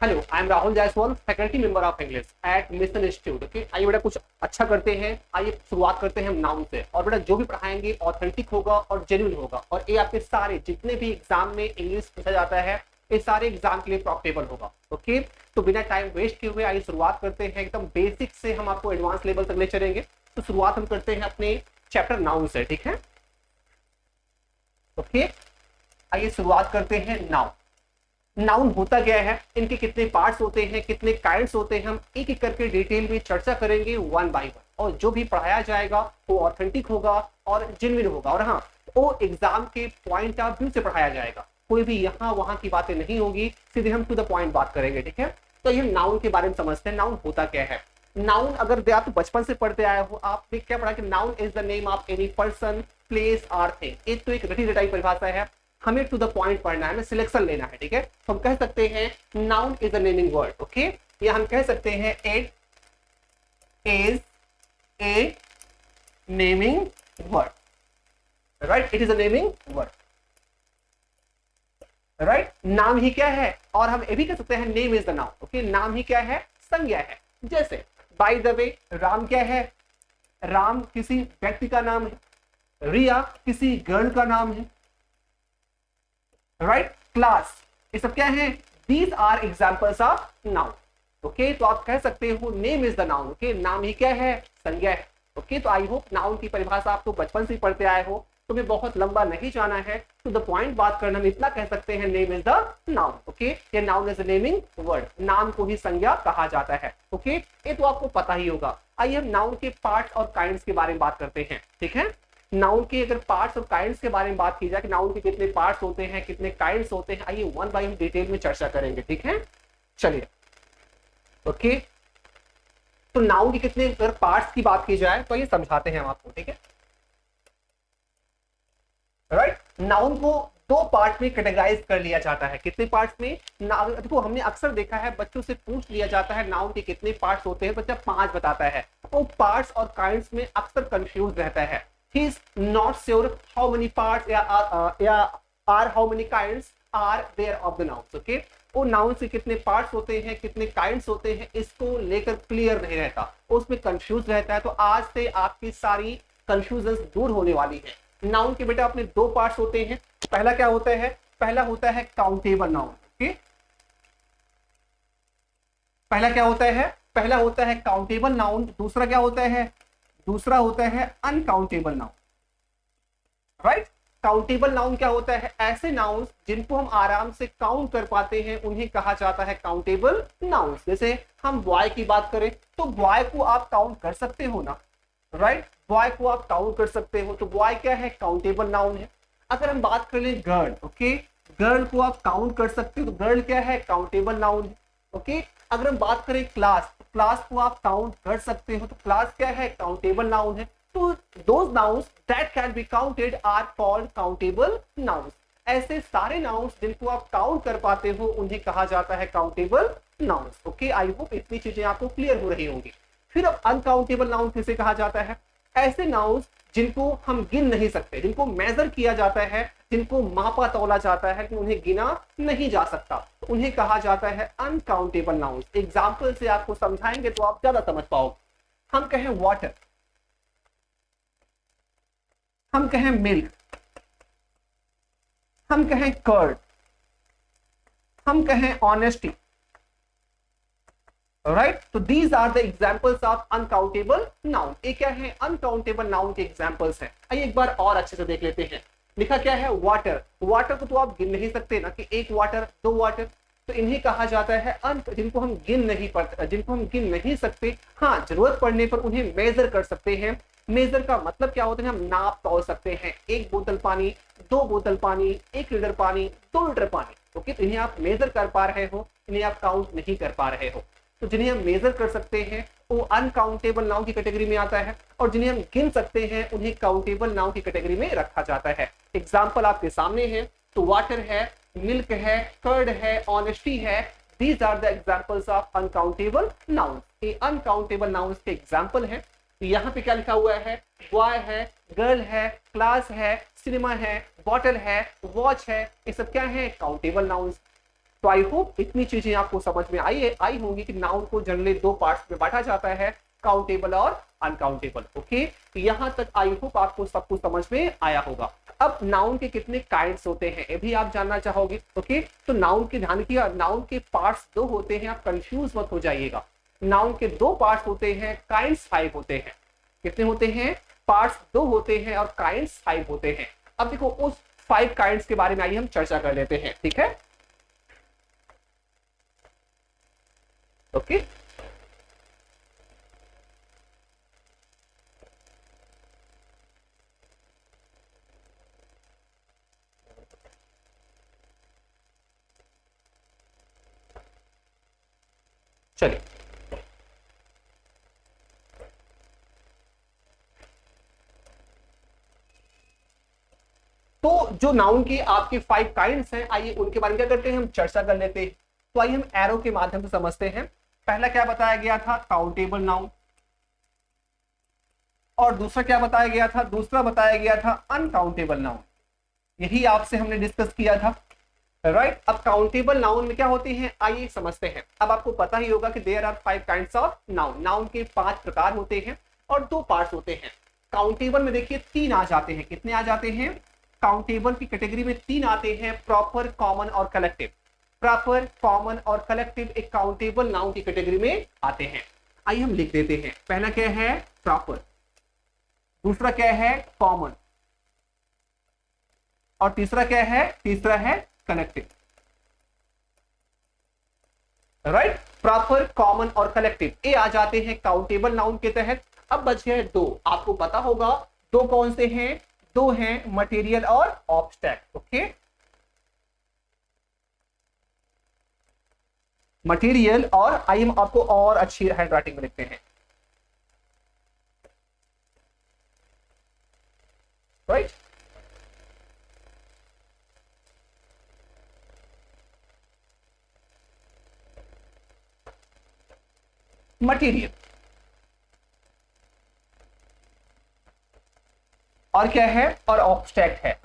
Hello, I am Rahul Jaiswal, faculty member of English at mission institute. Okay, आइए बेटा कुछ अच्छा करते हैं। आइए शुरुआत करते हैं हम नाउन से। और बेटा जो भी पढ़ाएंगे ऑथेंटिक होगा और जेन्युइन होगा, और ये आपके सारे जितने भी एग्जाम में इंग्लिश पूछा जाता है ये सारे एग्जाम के लिए प्रॉफिटेबल होगा। ओके, तो बिना टाइम वेस्ट किए हुए आइए शुरुआत करते हैं। एकदम बेसिक से हम आपको एडवांस लेवल तक ले चलेंगे। तो शुरुआत हम करते हैं अपने चैप्टर नाउन से, ठीक है। ओके, आइए शुरुआत करते हैं नाउन। नाउन होता क्या है, इनके कितने पार्ट्स होते हैं, कितने काइंड्स होते हैं, हम एक एक करके डिटेल में चर्चा करेंगे वन बाय वन। और जो भी पढ़ाया जाएगा वो ऑथेंटिक होगा और जेन्युइन होगा। और हाँ, वो एग्जाम के पॉइंट ऑफ व्यू से पढ़ाया जाएगा। कोई भी यहाँ वहां की बातें नहीं होगी, सीधे हम टू द पॉइंट बात करेंगे, ठीक है। तो ये नाउन के बारे में समझते हैं, नाउन होता क्या है। नाउन अगर आप बचपन से पढ़ते आए हो, आपने क्या पढ़ा कि noun is the name of any person, place और थिंग। एक तो एक रटी रटाई परिभाषा है, हमें टू द पॉइंट पढ़ना है, हमें सिलेक्शन लेना है, ठीक है। तो हम कह सकते हैं noun is a naming word. Okay, या हम कह सकते हैं it is a naming word. Right, it is a naming word. Right, नाम ही क्या है। और हम ये भी कह सकते हैं name is the noun. Okay, नाम ही क्या है, संज्ञा है। जैसे बाय द वे, राम क्या है, राम किसी व्यक्ति का नाम है। रिया किसी गर्ल का नाम है। राइट, क्लास, ये सब क्या है, these are examples of noun. Okay, तो आप कह सकते हो name is the noun. Okay, नाम ही क्या है, संज्ञा है। ओके, तो आई होप नाउन की परिभाषा आप तो बचपन से पढ़ते आए हो, तुम्हें बहुत लंबा नहीं जाना है, टू द पॉइंट बात करना। हम इतना कह सकते हैं name is the noun. Okay, ये noun is a naming word, नाम को ही संज्ञा कहा जाता है। ओके, ये तो आपको पता ही होगा। आइए हम नाउन के पार्ट्स और काइंड्स के बारे में बात करते हैं, ठीक है। नाउन के अगर पार्ट्स और काइंड्स के बारे में बात की जाए कि नाउन के कितने पार्ट्स होते हैं, कितने काइंड्स होते हैं, आइए वन बाय वन डिटेल में चर्चा करेंगे, ठीक है। चलिए, ओके, तो नाउन के कितने अगर पार्ट्स की बात की जाए तो ये समझाते हैं हम आपको, ठीक है। राइट, नाउन को दो पार्ट में कैटेगराइज कर लिया जाता है। कितने पार्ट्स में, देखो हमने अक्सर देखा है बच्चों से पूछ लिया जाता है नाउन के कितने पार्ट्स होते हैं, बच्चा 5 बताता है। तो पार्ट्स और काइंड्स में अक्सर कंफ्यूज रहता है। He is not sure how many parts or how many kinds are there of the nouns. Okay, वो nouns के कितने parts होते हैं, कितने kinds होते हैं, इसको लेकर क्लियर नहीं रहता, उसमें कंफ्यूज रहता है। तो आज से आपकी सारी कंफ्यूजन दूर होने वाली है। नाउन के बेटा अपने दो पार्ट्स होते हैं। पहला क्या होता है, पहला होता है काउंटेबल नाउन। ओके, पहला क्या होता है, पहला होता है काउंटेबल नाउन। दूसरा क्या होता है, दूसरा होता है uncountable noun. Right, countable noun क्या होता है, ऐसे नाउन्स जिनको हम आराम से काउंट कर पाते हैं उन्हें कहा जाता है काउंटेबल नाउन्स। जैसे हम बॉय की बात करें तो बॉय को आप काउंट कर सकते हो ना। राइट, बॉय को आप काउंट कर सकते हो, तो बॉय क्या है, काउंटेबल नाउन है। अगर हम बात कर ले गर्ल, ओके, गर्ल को आप काउंट कर सकते हो, तो गर्ल क्या है, काउंटेबल नाउन है। ओके, अगर हम बात करें क्लास, तो क्लास को आप काउंट कर सकते हो, तो क्लास क्या है, काउंटेबल नाउन है। तो those nouns that can be counted are called countable nouns। ऐसे सारे nouns जिनको आप काउंट कर पाते हो उन्हें कहा जाता है countable nouns। Okay, I hope इतनी चीजें आपको क्लियर हो रही होंगी। फिर अब अनकाउंटेबल नाउन किसे कहा जाता है, ऐसे nouns जिनको हम गिन नहीं सकते, जिनको मेजर किया जाता है, जिनको मापा तोला जाता है, लेकिन उन्हें गिना नहीं जा सकता, तो उन्हें कहा जाता है अनकाउंटेबल नाउन्स। एग्जाम्पल से आपको समझाएंगे तो आप ज्यादा समझ पाओगे। हम कहें वाटर, हम कहें मिल्क, हम कहें कर्ड, हम कहें ऑनेस्टी। राइट, तो these are the examples of uncountable noun. ये क्या है, अनकाउंटेबल नाउन के एग्जाम्पल्स हैं। आइए एक बार और अच्छे से देख लेते हैं। लिखा क्या है, वाटर, वाटर को तो आप गिन नहीं सकते ना कि एक वाटर, दो वाटर, तो इन्हें कहा जाता है जिनको हम गिन नहीं पड़ते, जिनको हम गिन नहीं सकते। हाँ, जरूरत पड़ने पर उन्हें मेजर कर सकते हैं। मेजर का मतलब क्या होता है, हम नाप तोल सकते हैं। एक बोतल पानी, दो बोतल पानी, 1 लीटर पानी, 2 लीटर पानी। ओके, तो इन्हें आप मेजर कर पा रहे हो, इन्हें आप काउंट नहीं कर पा रहे हो। तो जिन्हें हम मेजर कर सकते हैं वो अनकाउंटेबल नाउन की कैटेगरी में आता है, और जिन्हें हम गिन सकते हैं उन्हें काउंटेबल नाउन की कैटेगरी में रखा जाता है। एग्जाम्पल आपके सामने है, तो वाटर है, मिल्क है, कर्ड है, ऑनेस्टी है। These are the examples of uncountable noun. ये अनकाउंटेबल नाउन के एग्जाम्पल है। तो यहाँ पे क्या लिखा हुआ है, बॉय है, गर्ल है, क्लास है, सिनेमा है, बॉटल है, वॉच है, ये सब क्या है, काउंटेबल नाउन्स। तो आई होप इतनी चीजें आपको समझ में आई होंगी कि नाउन को जनरली दो पार्ट्स में बांटा जाता है, काउंटेबल और अनकाउंटेबल। ओके, यहां तक आई होप आपको सब कुछ समझ में आया होगा। अब नाउन के कितने काइंड्स होते हैं ये भी आप जानना चाहोगे। ओके, तो नाउन के ध्यान किया, नाउन के पार्ट्स दो होते हैं, आप कंफ्यूज मत हो जाइएगा। नाउन के दो पार्ट्स होते हैं, काइंड्स 5 होते हैं। कितने होते हैं? पार्ट्स 2 होते हैं और काइंड्स 5 होते हैं। अब देखो उस 5 काइंड्स के बारे में आइए हम चर्चा कर लेते हैं, ठीक है? ओके, चलिए। तो जो नाउन के आपके 5 काइंड्स हैं, आइए उनके बारे में क्या करते हैं, हम चर्चा कर लेते हैं। तो आइए हम एरो के माध्यम से समझते हैं। पहला क्या बताया गया था? Countable noun. और दूसरा क्या बताया गया था? दूसरा बताया गया था अनकाउंटेबल नाउन। यही आपसे हमने डिस्कस किया था, राइट? अब काउंटेबल नाउन में क्या होती हैं, आइए समझते हैं। अब आपको पता ही होगा कि there are 5 kinds of noun. Noun के 5 प्रकार होते हैं और 2 पार्ट्स होते हैं। काउंटेबल में देखिए 3 आ जाते हैं। कितने आ जाते हैं? काउंटेबल की कैटेगरी में 3 आते हैं, प्रॉपर, कॉमन और कलेक्टिव। प्रॉपर, कॉमन और कलेक्टिव एक काउंटेबल नाउन की कैटेगरी में आते हैं। आइए हम लिख देते हैं। पहला क्या है? प्रॉपर। दूसरा क्या है? कॉमन। और तीसरा क्या है? तीसरा है कलेक्टिव, राइट? प्रॉपर, कॉमन और कलेक्टिव ये आ जाते हैं काउंटेबल नाउन के तहत। अब बच गए 2। आपको पता होगा 2 कौन से हैं? 2 हैं मटेरियल और ऑब्स्ट्रैक्ट। ओके, मटेरियल और आइए हम आपको और अच्छी हैंडराइटिंग में लिखते हैं, राइट? मटेरियल और क्या है? और ऑब्स्ट्रैक्ट है,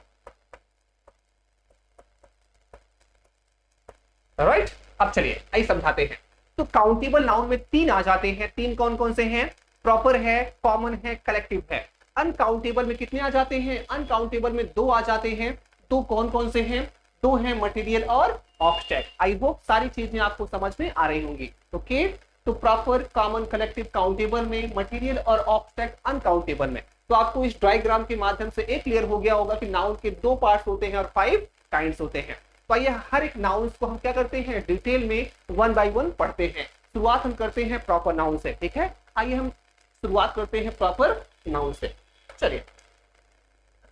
राइट? अब चलिए आइए समझाते हैं। तो काउंटेबल नाउन में 3 आ जाते हैं। 3 कौन कौन से हैं? प्रॉपर है, कॉमन है, कलेक्टिव है। अनकाउंटेबल में कितने आ जाते हैं? अनकाउंटेबल में 2 आ जाते हैं। 2 कौन कौन से हैं? 2 हैं मटेरियल और ऑब्स्ट्रैक्ट। आई होप सारी चीजें आपको समझ में आ रही होंगी। ओके, तो प्रॉपर, कॉमन, कलेक्टिव काउंटेबल में, मटेरियल और ऑब्स्ट्रैक्ट अनकाउंटेबल में। तो आपको इस डायग्राम के माध्यम से एक क्लियर हो गया होगा कि नाउन के 2 पार्ट्स होते हैं और 5 काइंड्स होते हैं। तो आइए हर एक नाउन को हम क्या करते हैं, डिटेल में 1 बाय 1 पढ़ते हैं। शुरुआत हम करते हैं प्रॉपर नाउन से, ठीक है? आइए हम शुरुआत करते हैं प्रॉपर नाउन से। चलिए,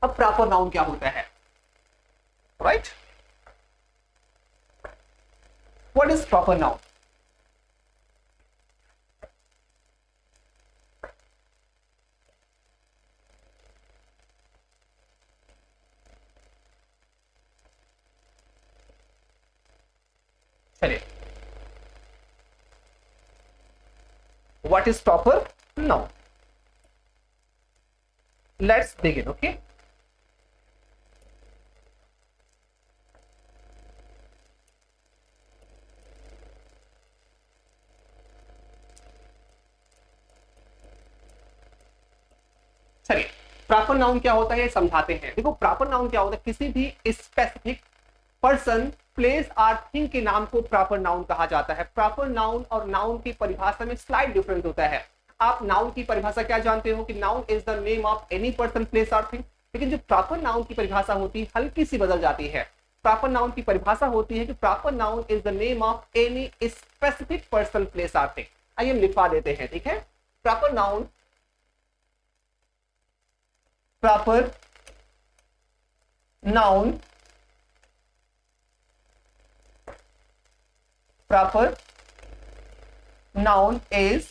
अब प्रॉपर नाउन क्या होता है, right? What is proper noun? चलिए, what is proper noun? Let's begin. Okay, चलिए प्रॉपर नाउन क्या होता है समझाते हैं। देखो प्रॉपर नाउन क्या होता है, किसी भी स्पेसिफिक पर्सन, प्लेस और थिंग के नाम को प्रॉपर नाउन कहा जाता है। प्रॉपर नाउन और नाउन की परिभाषा में स्लाइड डिफरेंस होता है। आप नाउन की परिभाषा क्या जानते हो कि noun is the name of any person, place और थिंग। लेकिन जो प्रॉपर नाउन की परिभाषा होती है हल्की सी बदल जाती है। प्रॉपर नाउन की परिभाषा होती है कि proper noun is the name of any specific person, place और थिंग। आइए हम लिखवा देते हैं, ठीक है? Proper noun, proper noun, proper noun is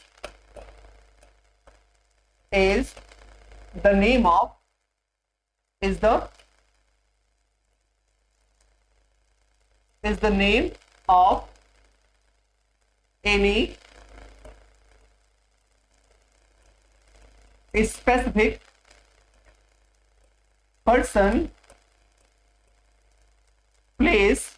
the name of, is the name of any specific person, place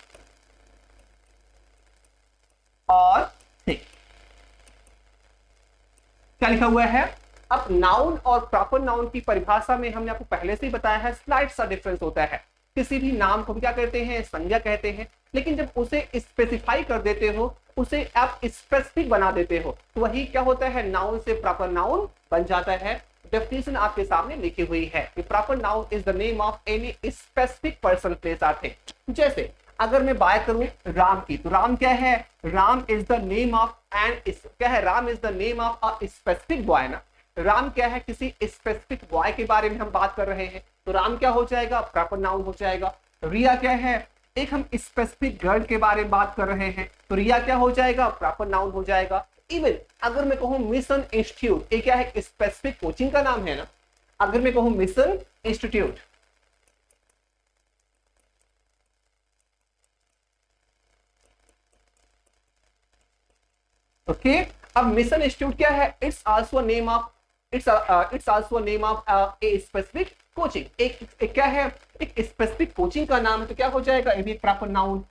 क्या लिखा हुआ है। अब नाउन और प्रॉपर नाउन की परिभाषा में हमने आपको पहले से ही बताया है, स्लाइट सा डिफरेंस होता है। किसी भी नाम को क्या कहते हैं, संज्ञा कहते हैं, लेकिन जब उसे स्पेसिफाई कर देते हो, उसे आप स्पेसिफिक बना देते हो, तो वही क्या होता है, नाउन से प्रॉपर नाउन बन जाता है। डेफिनेशन आपके सामने लिखी हुई है कि proper noun is the name of any specific person, place or thing. जैसे अगर मैं बात करूं राम की, तो राम क्या है, Ram is the name of and क्या है, Ram is the name of a specific boy ना। राम क्या है, किसी स्पेसिफिक बॉय के बारे में हम बात कर रहे हैं, तो राम क्या हो जाएगा, प्रॉपर नाउन हो जाएगा। रिया क्या है, एक हम स्पेसिफिक गर्ल के बारे में बात कर रहे हैं, तो रिया क्या हो जाएगा, प्रॉपर नाउन हो जाएगा। इवन अगर मैं कहूं मिशन इंस्टीट्यूट, ये क्या है, स्पेसिफिक कोचिंग का नाम है ना। अगर मैं कहूं मिशन इंस्टीट्यूट, ओके, अब मिशन इंस्टीट्यूट क्या है, it's also name of its also name of a specific coaching. एक क्या है, एक स्पेसिफिक कोचिंग का नाम है, तो क्या हो जाएगा, ये भी प्रॉपर नाउन।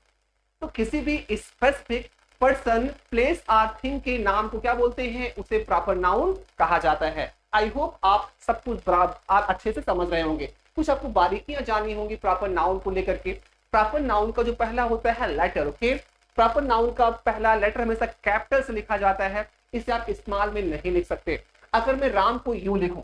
तो किसी भी specific person, place or thing के नाम को क्या बोलते हैं, उसे प्रॉपर नाउन कहा जाता है। आई होप आप सब कुछ आप अच्छे से समझ रहे होंगे। कुछ आपको बारीकियां जाननी होंगी प्रॉपर नाउन को लेकर के। प्रॉपर नाउन का जो पहला होता है लेटर, ओके, प्रॉपर नाउन का पहला लेटर हमेशा कैपिटल से लिखा जाता है, इसे आप स्मॉल में नहीं लिख सकते। अगर मैं राम को यूं लिखूं,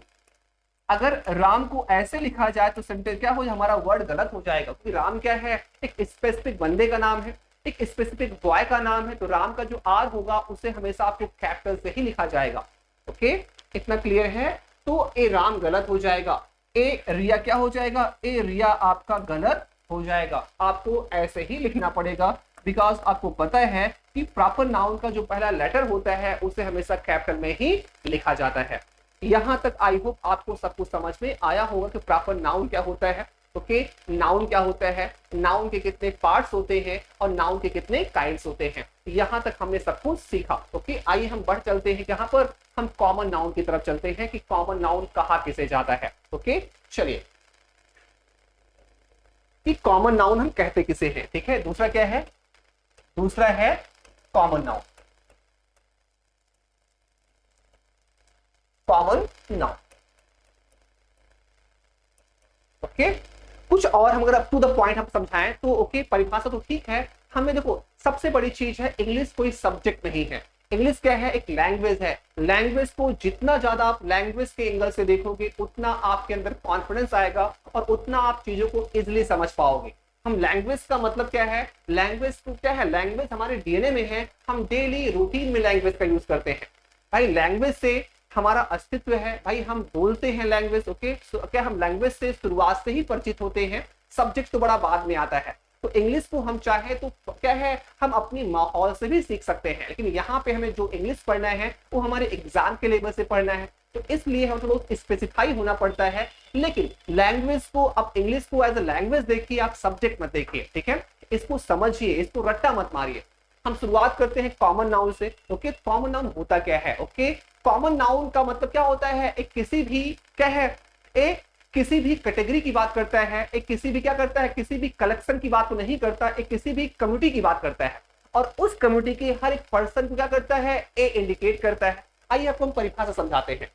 अगर राम को ऐसे लिखा जाए तो सेंटेंस क्या हो जाए, हमारा वर्ड गलत हो जाएगा, क्योंकि राम क्या है, एक स्पेसिफिक बंदे का नाम है, एक स्पेसिफिक बॉय का नाम है, तो राम का जो आर होगा उसे हमेशा आपको कैपिटल से ही लिखा जाएगा। ओके, इतना क्लियर है। तो ए राम गलत हो जाएगा, ए रिया क्या हो जाएगा, ए रिया आपका गलत हो जाएगा। आपको ऐसे ही लिखना पड़ेगा, बिकॉज आपको पता है कि प्रॉपर नाउन का जो पहला लेटर होता है उसे हमेशा कैपिटल में ही लिखा जाता है। यहां तक आई होप आपको सब कुछ समझ में आया होगा कि प्रॉपर नाउन क्या होता है। ओके, नाउन क्या होता है, नाउन के कितने पार्ट्स होते हैं और नाउन के कितने काइंड्स होते हैं, यहां तक हमने सब कुछ सीखा। ओके, आइए हम बढ़ चलते हैं, यहाँ पर हम कॉमन नाउन की तरफ चलते हैं कि कॉमन नाउन कहाँ किसे जाता है। ओके, चलिए, कि कॉमन नाउन हम कहते किसे हैं। ठीक है, दूसरा क्या है, दूसरा है common noun. Common noun, okay, कुछ और हम अगर अप टू द पॉइंट हम समझाएं तो ओके, परिभाषा तो ठीक है। हमें देखो सबसे बड़ी चीज है, इंग्लिश कोई सब्जेक्ट नहीं है। इंग्लिश क्या है, एक लैंग्वेज है। लैंग्वेज को जितना ज्यादा आप लैंग्वेज के एंगल से देखोगे, उतना आपके अंदर कॉन्फिडेंस आएगा और उतना आप चीजों को इजिली समझ पाओगे। हम लैंग्वेज का मतलब क्या है, लैंग्वेज को क्या है, लैंग्वेज हमारे डीएनए में है, हम डेली रूटीन में लैंग्वेज का यूज करते हैं। भाई लैंग्वेज से हमारा अस्तित्व है, भाई हम बोलते हैं लैंग्वेज। ओके, क्या हम लैंग्वेज से शुरुआत से ही परिचित होते हैं, सब्जेक्ट तो बड़ा बाद में आता है। तो इंग्लिश को हम चाहे तो क्या है, हम अपनी माहौल से भी सीख सकते हैं, लेकिन यहाँ पे हमें जो इंग्लिश पढ़ना है वो हमारे एग्जाम के लेवल से पढ़ना है, तो इसलिए हम लोग स्पेसिफाई होना पड़ता है। लेकिन लैंग्वेज को, अब इंग्लिश को एज ए लैंग्वेज देखिए, आप सब्जेक्ट मत देखिए। ठीक है, इसको समझिए, इसको रट्टा मत मारिए। हम शुरुआत करते हैं कॉमन नाउन से। ओके, कॉमन नाउन होता क्या है। ओके, कॉमन नाउन का मतलब क्या होता है, एक किसी भी क्या है, एक किसी भी कैटेगरी की बात करता है, एक किसी भी क्या करता है, किसी भी कलेक्शन की बात तो नहीं करता, एक किसी भी कम्युनिटी की बात करता है, और उस कम्युनिटी के हर एक पर्सन को क्या करता है, ए इंडिकेट करता है। आइए आपको हम परिभाषा समझाते हैं।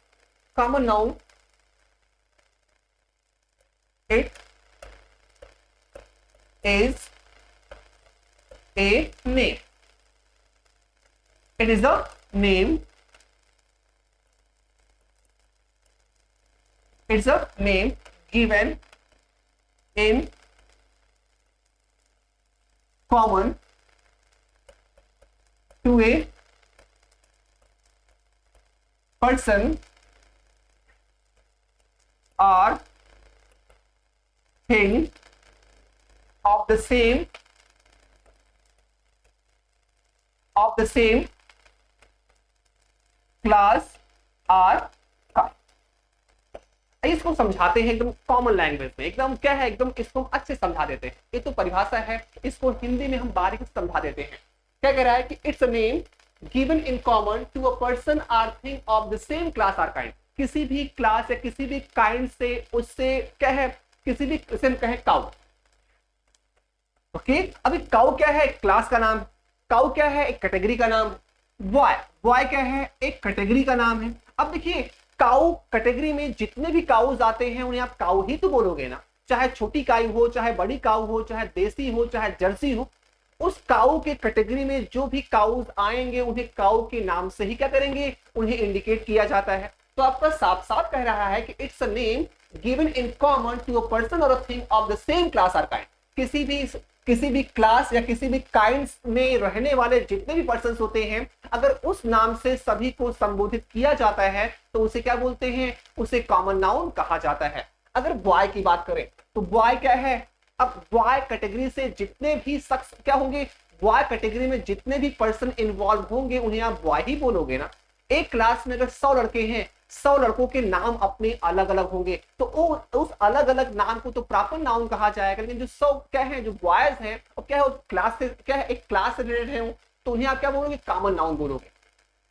Common noun it is a name, it is a name, it's a name given in common to a person or thing of the same class or kind। इसको समझाते हैं एकदम कॉमन लैंग्वेज में, एकदम क्या है, एकदम इसको अच्छे समझा देते हैं। ये तो परिभाषा है, इसको हिंदी में हम बारीकी से समझा देते हैं। क्या कह रहा है कि it's a name given in common to a person or thing of the same class or kind. किसी भी क्लास या किसी भी काइंड से, उससे क्या है, किसी भी से हम कहें काउ। ओके, अभी काउ क्या है, एक क्लास का नाम। काउ क्या है, एक कैटेगरी का नाम। बॉय, बॉय क्या है, एक कैटेगरी का नाम है। अब देखिए काऊ कैटेगरी में जितने भी काउज आते हैं उन्हें आप काऊ ही तो बोलोगे ना, चाहे छोटी काऊ हो, चाहे बड़ी काऊ हो, चाहे देसी हो, चाहे जर्सी हो। उस काऊ के कैटेगरी में जो भी काउज आएंगे उन्हें काऊ के नाम से ही क्या करेंगे, उन्हें इंडिकेट किया जाता है। तो आपका साफ साफ कह रहा है कि it's a name given in common to a person और a thing of the same class और काइंड। किसी भी क्लास या किसी भी काइंड में रहने वाले जितने भी पर्सन होते हैं, अगर उस नाम से सभी को संबोधित किया जाता है तो उसे क्या बोलते हैं, उसे कॉमन नाउन कहा जाता है। अगर बॉय की बात करें तो बॉय क्या है, अब बॉय कैटेगरी से जितने भी शख्स क्या होंगे, बॉय कैटेगरी में जितने भी पर्सन इन्वॉल्व होंगे उन्हें आप बॉय ही बोलोगे ना। एक क्लास में अगर 100 लड़के हैं, 100 लड़कों के नाम अपने अलग अलग होंगे, तो उस अलग अलग नाम को तो प्रॉपर नाउन कहा जाएगा। लेकिन जो 100 क्या है, जो बॉयज हैं और क्या है क्लास से क्या है, एक क्लास से रिलेटेड है, तो उन्हें आप क्या बोलोगे, कॉमन नाउन बोलोगे,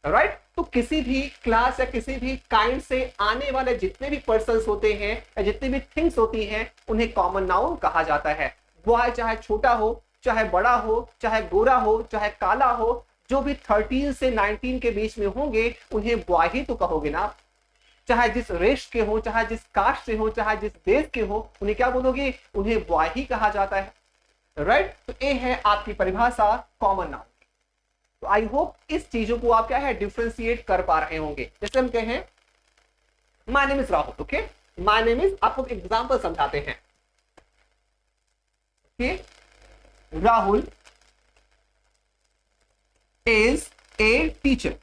राइट। तो किसी भी क्लास या किसी भी काइंड से आने वाले जितने भी पर्सन होते हैं या जितनी भी थिंग्स होती हैं उन्हें कॉमन नाउन कहा जाता है। बॉय चाहे छोटा हो, चाहे बड़ा हो, चाहे गोरा हो, चाहे काला हो, जो भी 13 से 19 के बीच में होंगे उन्हें बॉय ही तो कहोगे ना। चाहे जिस रेस के हो, चाहे जिस कास्ट से हो, चाहे जिस देश के हो, उन्हें क्या बोलोगे, उन्हें बॉय ही कहा जाता है, राइट। तो ये है आपकी परिभाषा कॉमन नाउन। तो आई होप इस चीजों को आप क्या है डिफ्रेंशिएट कर पा रहे होंगे। जैसे हम कहें my name is Rahul, okay, my name is, आपको एग्जांपल समझाते हैं, okay, Rahul is a teacher,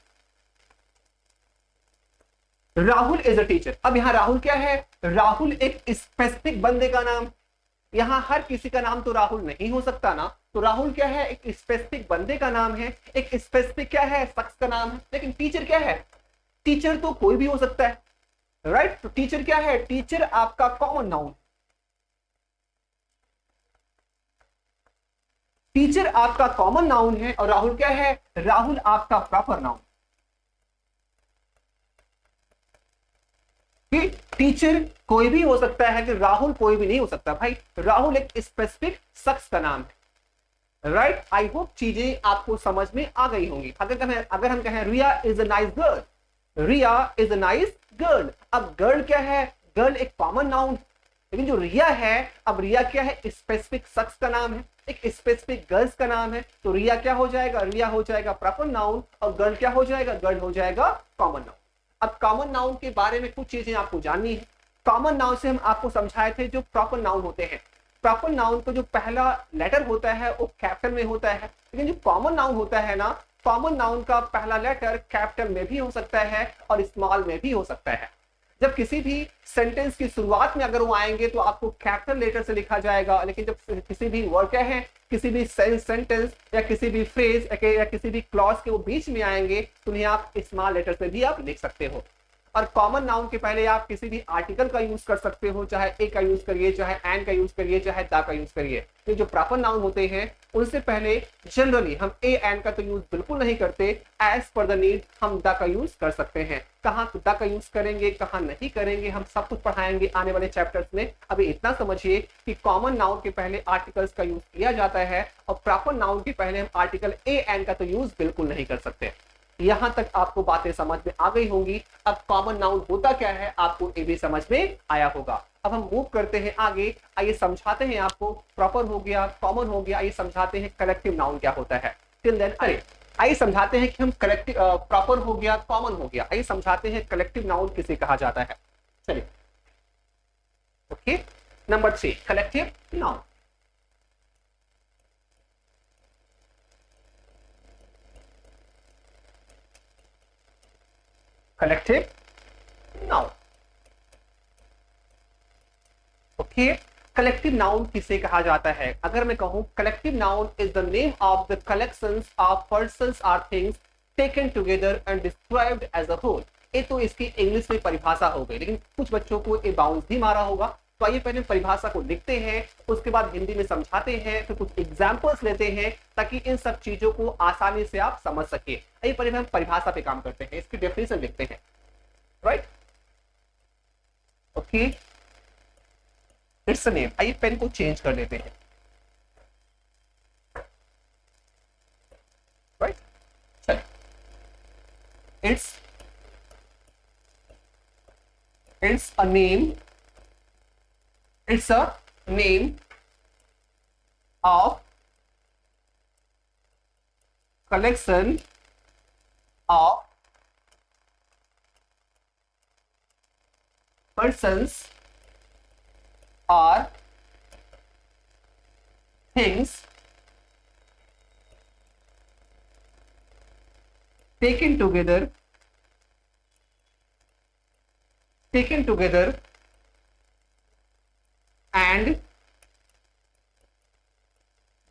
Rahul is a teacher. अब यहां राहुल क्या है, राहुल एक स्पेसिफिक बंदे का नाम, यहां हर किसी का नाम तो राहुल नहीं हो सकता ना, तो राहुल क्या है, एक स्पेसिफिक बंदे का नाम है, एक स्पेसिफिक क्या है, शख्स का नाम है। लेकिन टीचर क्या है, टीचर तो कोई भी हो सकता है, राइट। तो टीचर क्या है, टीचर आपका कॉमन नाउन, टीचर आपका कॉमन नाउन है। और राहुल क्या है, राहुल आपका प्रॉपर नाउन। कि टीचर कोई भी हो सकता है कि राहुल कोई भी नहीं हो सकता भाई, राहुल एक स्पेसिफिक शख्स का नाम है, राइट। आई होप चीजें आपको समझ में आ गई होंगी। अगर हम कहें Riya is a nice girl, Riya is a nice girl. अब गर्ल क्या है, गर्ल एक कॉमन नाउन, लेकिन जो रिया है, अब रिया क्या है, स्पेसिफिक शख्स का नाम है, एक स्पेसिफिक गर्ल्स का नाम है। तो रिया क्या हो जाएगा, रिया हो जाएगा प्रॉपर नाउन, और गर्ल क्या हो जाएगा, गर्ल हो जाएगा कॉमन नाउन। अब कॉमन नाउन के बारे में कुछ चीजें आपको जाननी है। कॉमन नाउन से हम आपको समझाए थे जो प्रॉपर नाउन होते हैं, प्रॉपर नाउन का जो पहला लेटर होता है वो कैपिटल में होता है। लेकिन जो कॉमन नाउन होता है ना, कॉमन नाउन का पहला लेटर कैपिटल में भी हो सकता है और स्मॉल में भी हो सकता है। जब किसी भी सेंटेंस की शुरुआत में अगर वो आएंगे तो आपको कैपिटल लेटर से लिखा जाएगा, लेकिन जब किसी भी वर्ड क्या है, किसी भी सेंटेंस या किसी भी फ्रेज या किसी भी क्लॉज के वो बीच में आएंगे तो उन्हें आप स्मॉल लेटर से भी आप लिख सकते हो। और कॉमन नाउन के पहले आप किसी भी आर्टिकल का यूज कर सकते हो, चाहे ए का यूज करिए, चाहे एन का यूज करिए, चाहे दा का यूज करिए। तो जो प्रॉपर नाउन होते हैं उनसे पहले जनरली हम ए एन का तो यूज बिल्कुल नहीं करते, एज पर द नीड हम दा का यूज कर सकते हैं। कहाँ दा का यूज करेंगे, कहाँ नहीं करेंगे, हम सब कुछ पढ़ाएंगे आने वाले चैप्टर्स में। अभी इतना समझिए कि कॉमन नाउन के पहले आर्टिकल्स का यूज किया जाता है और प्रॉपर नाउन के पहले हम आर्टिकल ए एन का तो यूज बिल्कुल नहीं कर सकते। यहां तक आपको बातें समझ में आ गई होंगी। अब कॉमन नाउन होता क्या है आपको ये भी समझ में आया होगा। अब हम मूव करते हैं आगे, आइए समझाते हैं आपको। प्रॉपर हो गया, कॉमन हो गया, आइए समझाते हैं कलेक्टिव नाउन क्या होता है। टिल देन आइए समझाते हैं कि हम कलेक्टिव, प्रॉपर हो गया, कॉमन हो गया, आइए समझाते हैं कलेक्टिव नाउन किसे कहा जाता है। चलिए, okay, number 3 collective noun. Collective noun, okay. Collective noun किसे कहा जाता है? अगर मैं कहूं collective noun is the name of the collections of persons और things taken together and described as a whole. ये तो इसकी इंग्लिश में परिभाषा हो गई, लेकिन कुछ बच्चों को ये बाउंस भी मारा होगा। तो आइए पहले परिभाषा को लिखते हैं, उसके बाद हिंदी में समझाते हैं, फिर कुछ एग्जाम्पल्स लेते हैं ताकि इन सब चीजों को आसानी से आप समझ सके। आइए पहले हम परिभाषा पे काम करते हैं, इसकी डेफिनेशन लिखते हैं, right, okay. It's a name, आइए पेन को चेंज कर लेते हैं, राइट। चलिए, it's It's a name. It's a name of collection of persons or things taken together and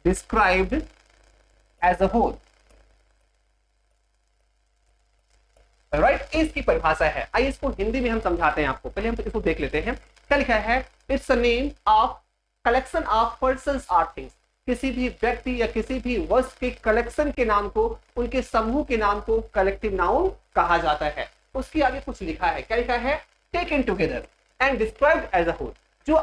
described as a whole. Right, इसकी परिभाषा है। आइए इसको हिंदी में हम समझाते हैं आपको। पहले हम इसको देख लेते हैं। क्या लिखा है? It's a name of collection of persons और थिंग्स। किसी भी व्यक्ति या किसी भी वस्तु के कलेक्शन के नाम को, उनके समूह के नाम को कलेक्टिव नाउन कहा जाता है। उसके आगे कुछ लिखा है। क्या लिखा है? Taken together and described as a whole. जो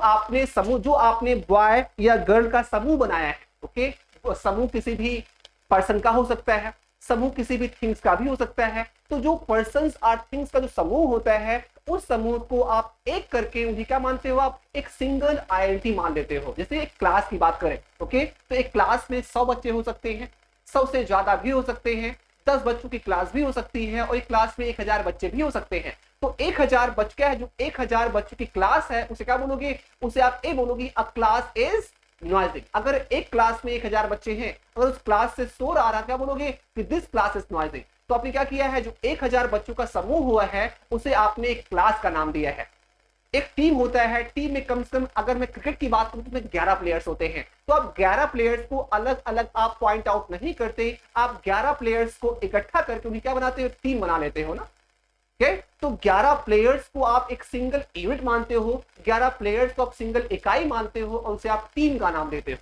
आपने बॉय या गर्ल का समूह बनाया है, ओके, वो समूह किसी भी पर्सन का हो सकता है, समूह किसी भी थिंग्स का भी हो सकता है। तो जो पर्सन्स और थिंग्स का जो समूह होता है, उस समूह को आप एक करके उन्हें क्या मानते हो? आप एक सिंगल आइडेंटिटी मान लेते हो। जैसे एक क्लास की बात करें, ओके, तो एक क्लास में 100 बच्चे हो सकते हैं, 100 से ज्यादा भी हो सकते हैं, 10 बच्चों की क्लास भी हो सकती है, और एक क्लास में 1000 बच्चे भी हो सकते हैं। तो 1000 बच्चे क्या है? जो 1000 बच्चों की क्लास है, उसे क्या बोलोगे? उसे आप ए बोलोगे, अ क्लास इज नॉइजी। अगर एक क्लास में 1000 बच्चे हैं, अगर उस क्लास से शोर आ रहा, क्या बोलोगे? कि दिस क्लास इज नॉइजी। तो आपने क्या किया है? जो 1000 बच्चों का समूह हुआ है, उसे आपने एक क्लास का नाम दिया है। एक टीम होता है, टीम में कम से कम, अगर मैं क्रिकेट की बात करूं तो 11 प्लेयर्स होते हैं। तो आप 11 प्लेयर्स को अलग अलग आप पॉइंट आउट नहीं करते, आप 11 प्लेयर्स को इकट्ठा करके उन्हें क्या बनाते हो? टीम बना लेते हो ना। Okay? तो 11 प्लेयर्स को आप एक सिंगल यूनिट मानते हो, 11 प्लेयर्स को आप सिंगल इकाई मानते हो, और उसे आप टीम का नाम देते हो।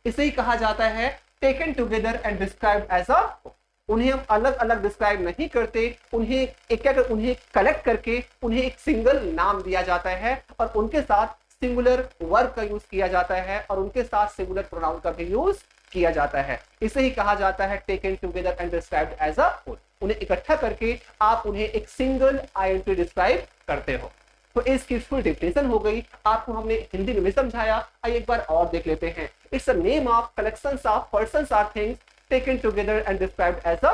इसे ही कहा जाता है taken together and describe as a. उन्हें हम अलग अलग डिस्क्राइब नहीं करते, उन्हें कलेक्ट करके उन्हें एक सिंगल नाम दिया जाता है, और उनके साथ सिंगुलर वर्ब का यूज किया जाता है, और उनके साथ सिंगुलर प्रोनाउन का भी यूज किया जाता है। इसे ही कहा जाता है taken together and described as a whole. उन्हें इकट्ठा करके आप उन्हें एक सिंगल आइडेंटिटी डिस्क्राइब करते हो। तो इसकी फुल डिफिनेशन हो गई, आपको हमने हिंदी में भी समझाया। आइए एक बार और देख लेते हैं। It's a name of collections of persons और things taken together and described as a.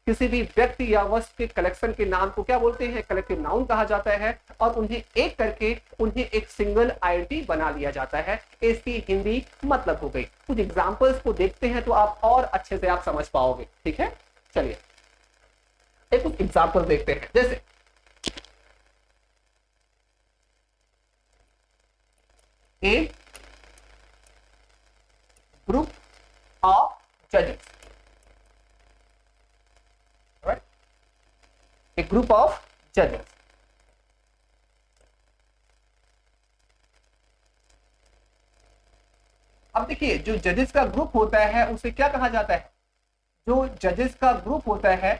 किसी भी व्यक्ति या वस्तु के कलेक्शन के नाम को क्या बोलते हैं? कलेक्टिव नाउन कहा जाता है, और उन्हें एक करके उन्हें एक सिंगल आइडेंटिटी बना लिया जाता है। इसकी हिंदी मतलब हो गई। कुछ एग्जांपल्स को देखते हैं तो आप और अच्छे से आप समझ पाओगे। ठीक है, चलिए एक कुछ एग्जांपल देखते हैं। जैसे ए ग्रुप ऑफ जजेस, राइट, ए ग्रुप ऑफ जजेस। अब देखिए, जो जजेस का ग्रुप होता है उसे क्या कहा जाता है? जो जजेस का ग्रुप होता है,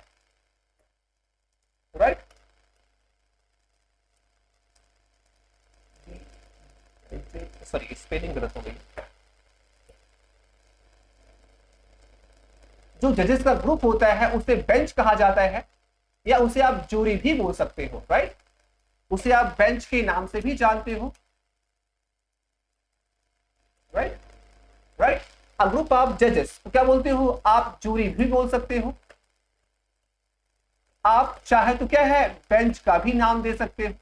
राइट, सॉरी स्पेलिंग गलत हो गई। जो जजेस का ग्रुप होता है उसे बेंच कहा जाता है, या उसे आप जूरी भी बोल सकते हो, राइट, उसे आप बेंच के नाम से भी जानते हो, right right. A group of जजेस क्या बोलते हो? आप जूरी भी बोल सकते हो, आप चाहे तो क्या है बेंच का भी नाम दे सकते हो।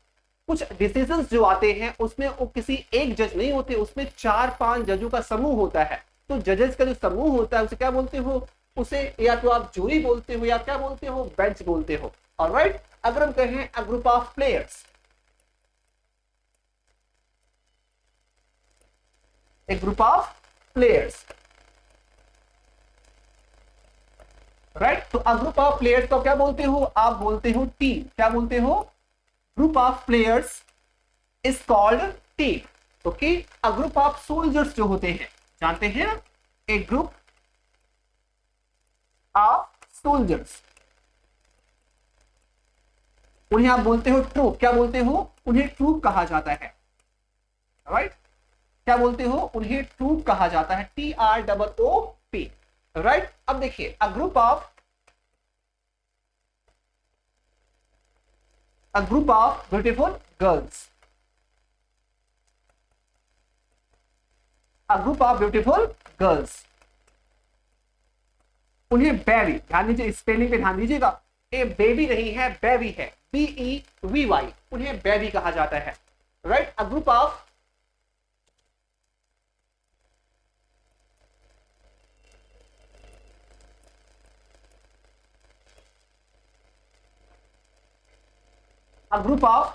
कुछ डिसीजंस जो आते हैं उसमें वो किसी एक जज नहीं होते, उसमें 4-5 जजों का समूह होता है। तो जजेस का जो समूह होता है उसे क्या बोलते हो? उसे या तो आप जूरी बोलते हो या क्या बोलते हो? बेंच बोलते हो। ऑलराइट, अगर हम कहें a group of players, A group of players, right, तो अ ग्रुप ऑफ प्लेयर्स को क्या बोलते हो? आप बोलते हो टीम। क्या बोलते हो? Group of players is called team. Okay, a group of soldiers जो होते हैं, जानते हैं ना, ए ग्रुप ऑफ सोल्जर्स, उन्हें आप बोलते हो ट्रूप। क्या बोलते हो? उन्हें ट्रूप कहा जाता है, राइट, क्या बोलते हो? उन्हें ट्रूप कहा जाता है, TROOP, राइट। अब देखिए, a group of a group of beautiful girls, a group of beautiful girls. उन्हें बेबी, ध्यान दीजिए स्पेलिंग पे ध्यान दीजिएगा, ए बेबी नहीं है, बेबी है, BEVY, उन्हें बेबी कहा जाता है, right. A group of a group of,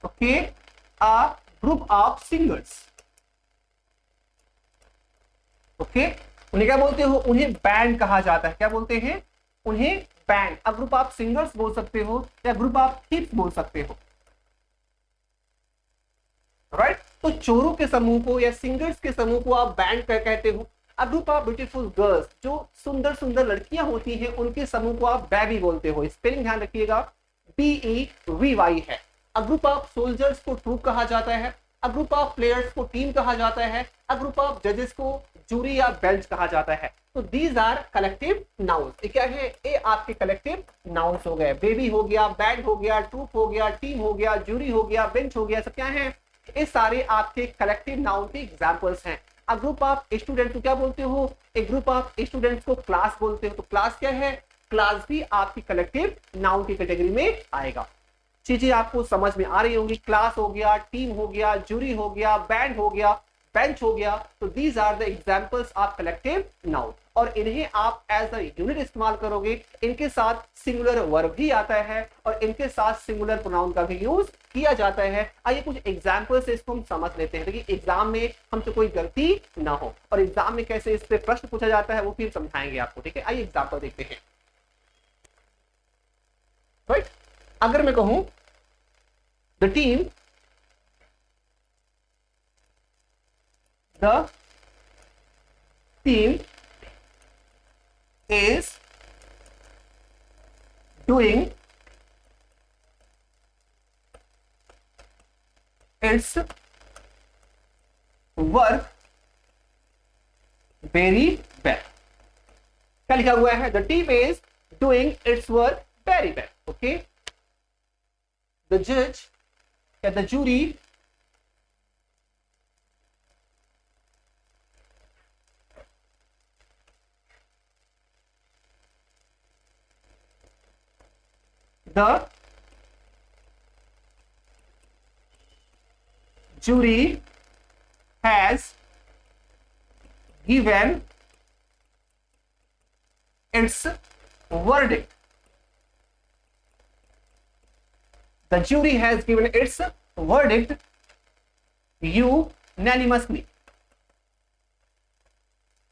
okay, a group of singers, okay, उन्हें क्या बोलते हो, उन्हें बैंड कहा जाता है, क्या बोलते हैं, उन्हें band. A group of singers बोल सकते हो या ग्रुप ऑफ थीव्स बोल सकते हो, राइट। तो चोरों के समूह को या सिंगर्स के समूह को आप बैंड कहते हो। A group of beautiful girls, जो सुंदर सुंदर लड़कियां होती हैं उनके समूह को आप बेबी बोलते हो, स्पेलिंग ध्यान रखिएगा, BEVY है। अ ग्रुप ऑफ सोल्जर्स को ट्रूप कहा जाता है, अ ग्रुप ऑफ प्लेयर्स को टीम कहा जाता है, अ ग्रुप ऑफ जजेस को जूरी या बेंच कहा जाता है। तो दीज आर कलेक्टिव नाउन्स। ये क्या है, ये आपके कलेक्टिव नाउन्स हो गए। बेबी हो गया, बैंड हो गया, ट्रूप हो गया, टीम हो गया, जूरी हो गया, बेंच हो गया, सब क्या है, ये सारे आपके कलेक्टिव नाउन के एग्जांपल्स हैं। अ ग्रुप ऑफ स्टूडेंट को क्या बोलते हो, एक ग्रुप ऑफ स्टूडेंट्स को क्लास बोलते हो। तो क्लास क्या है, क्लास भी आपकी कलेक्टिव नाउन की कैटेगरी में आएगा। चीजें आपको समझ में आ रही होंगी, क्लास हो गया, टीम हो गया, जूरी हो गया, बैंड हो गया, बेंच हो गया। तो these are the examples of collective noun, और इन्हें आप एज अ यूनिट इस्तेमाल करोगे। इनके साथ सिंगुलर वर्ब भी आता है और इनके साथ सिंगुलर प्रोनाउन का भी यूज किया जाता है। आइए कुछ एग्जांपल से इसको हम समझ लेते हैं, ताकि एग्जाम में हमसे कोई गलती ना हो, और एग्जाम में कैसे इस पे प्रश्न पूछा जाता है वो फिर समझाएंगे आपको, ठीक है। आइए एग्जाम्पल देखते हैं, राइट। अगर मैं कहूं the team is doing its work very well। क्या लिखा हुआ है, the team is doing its work very well, okay. The जज या the jury the jury has given its verdict। The jury has given its verdict unanimously।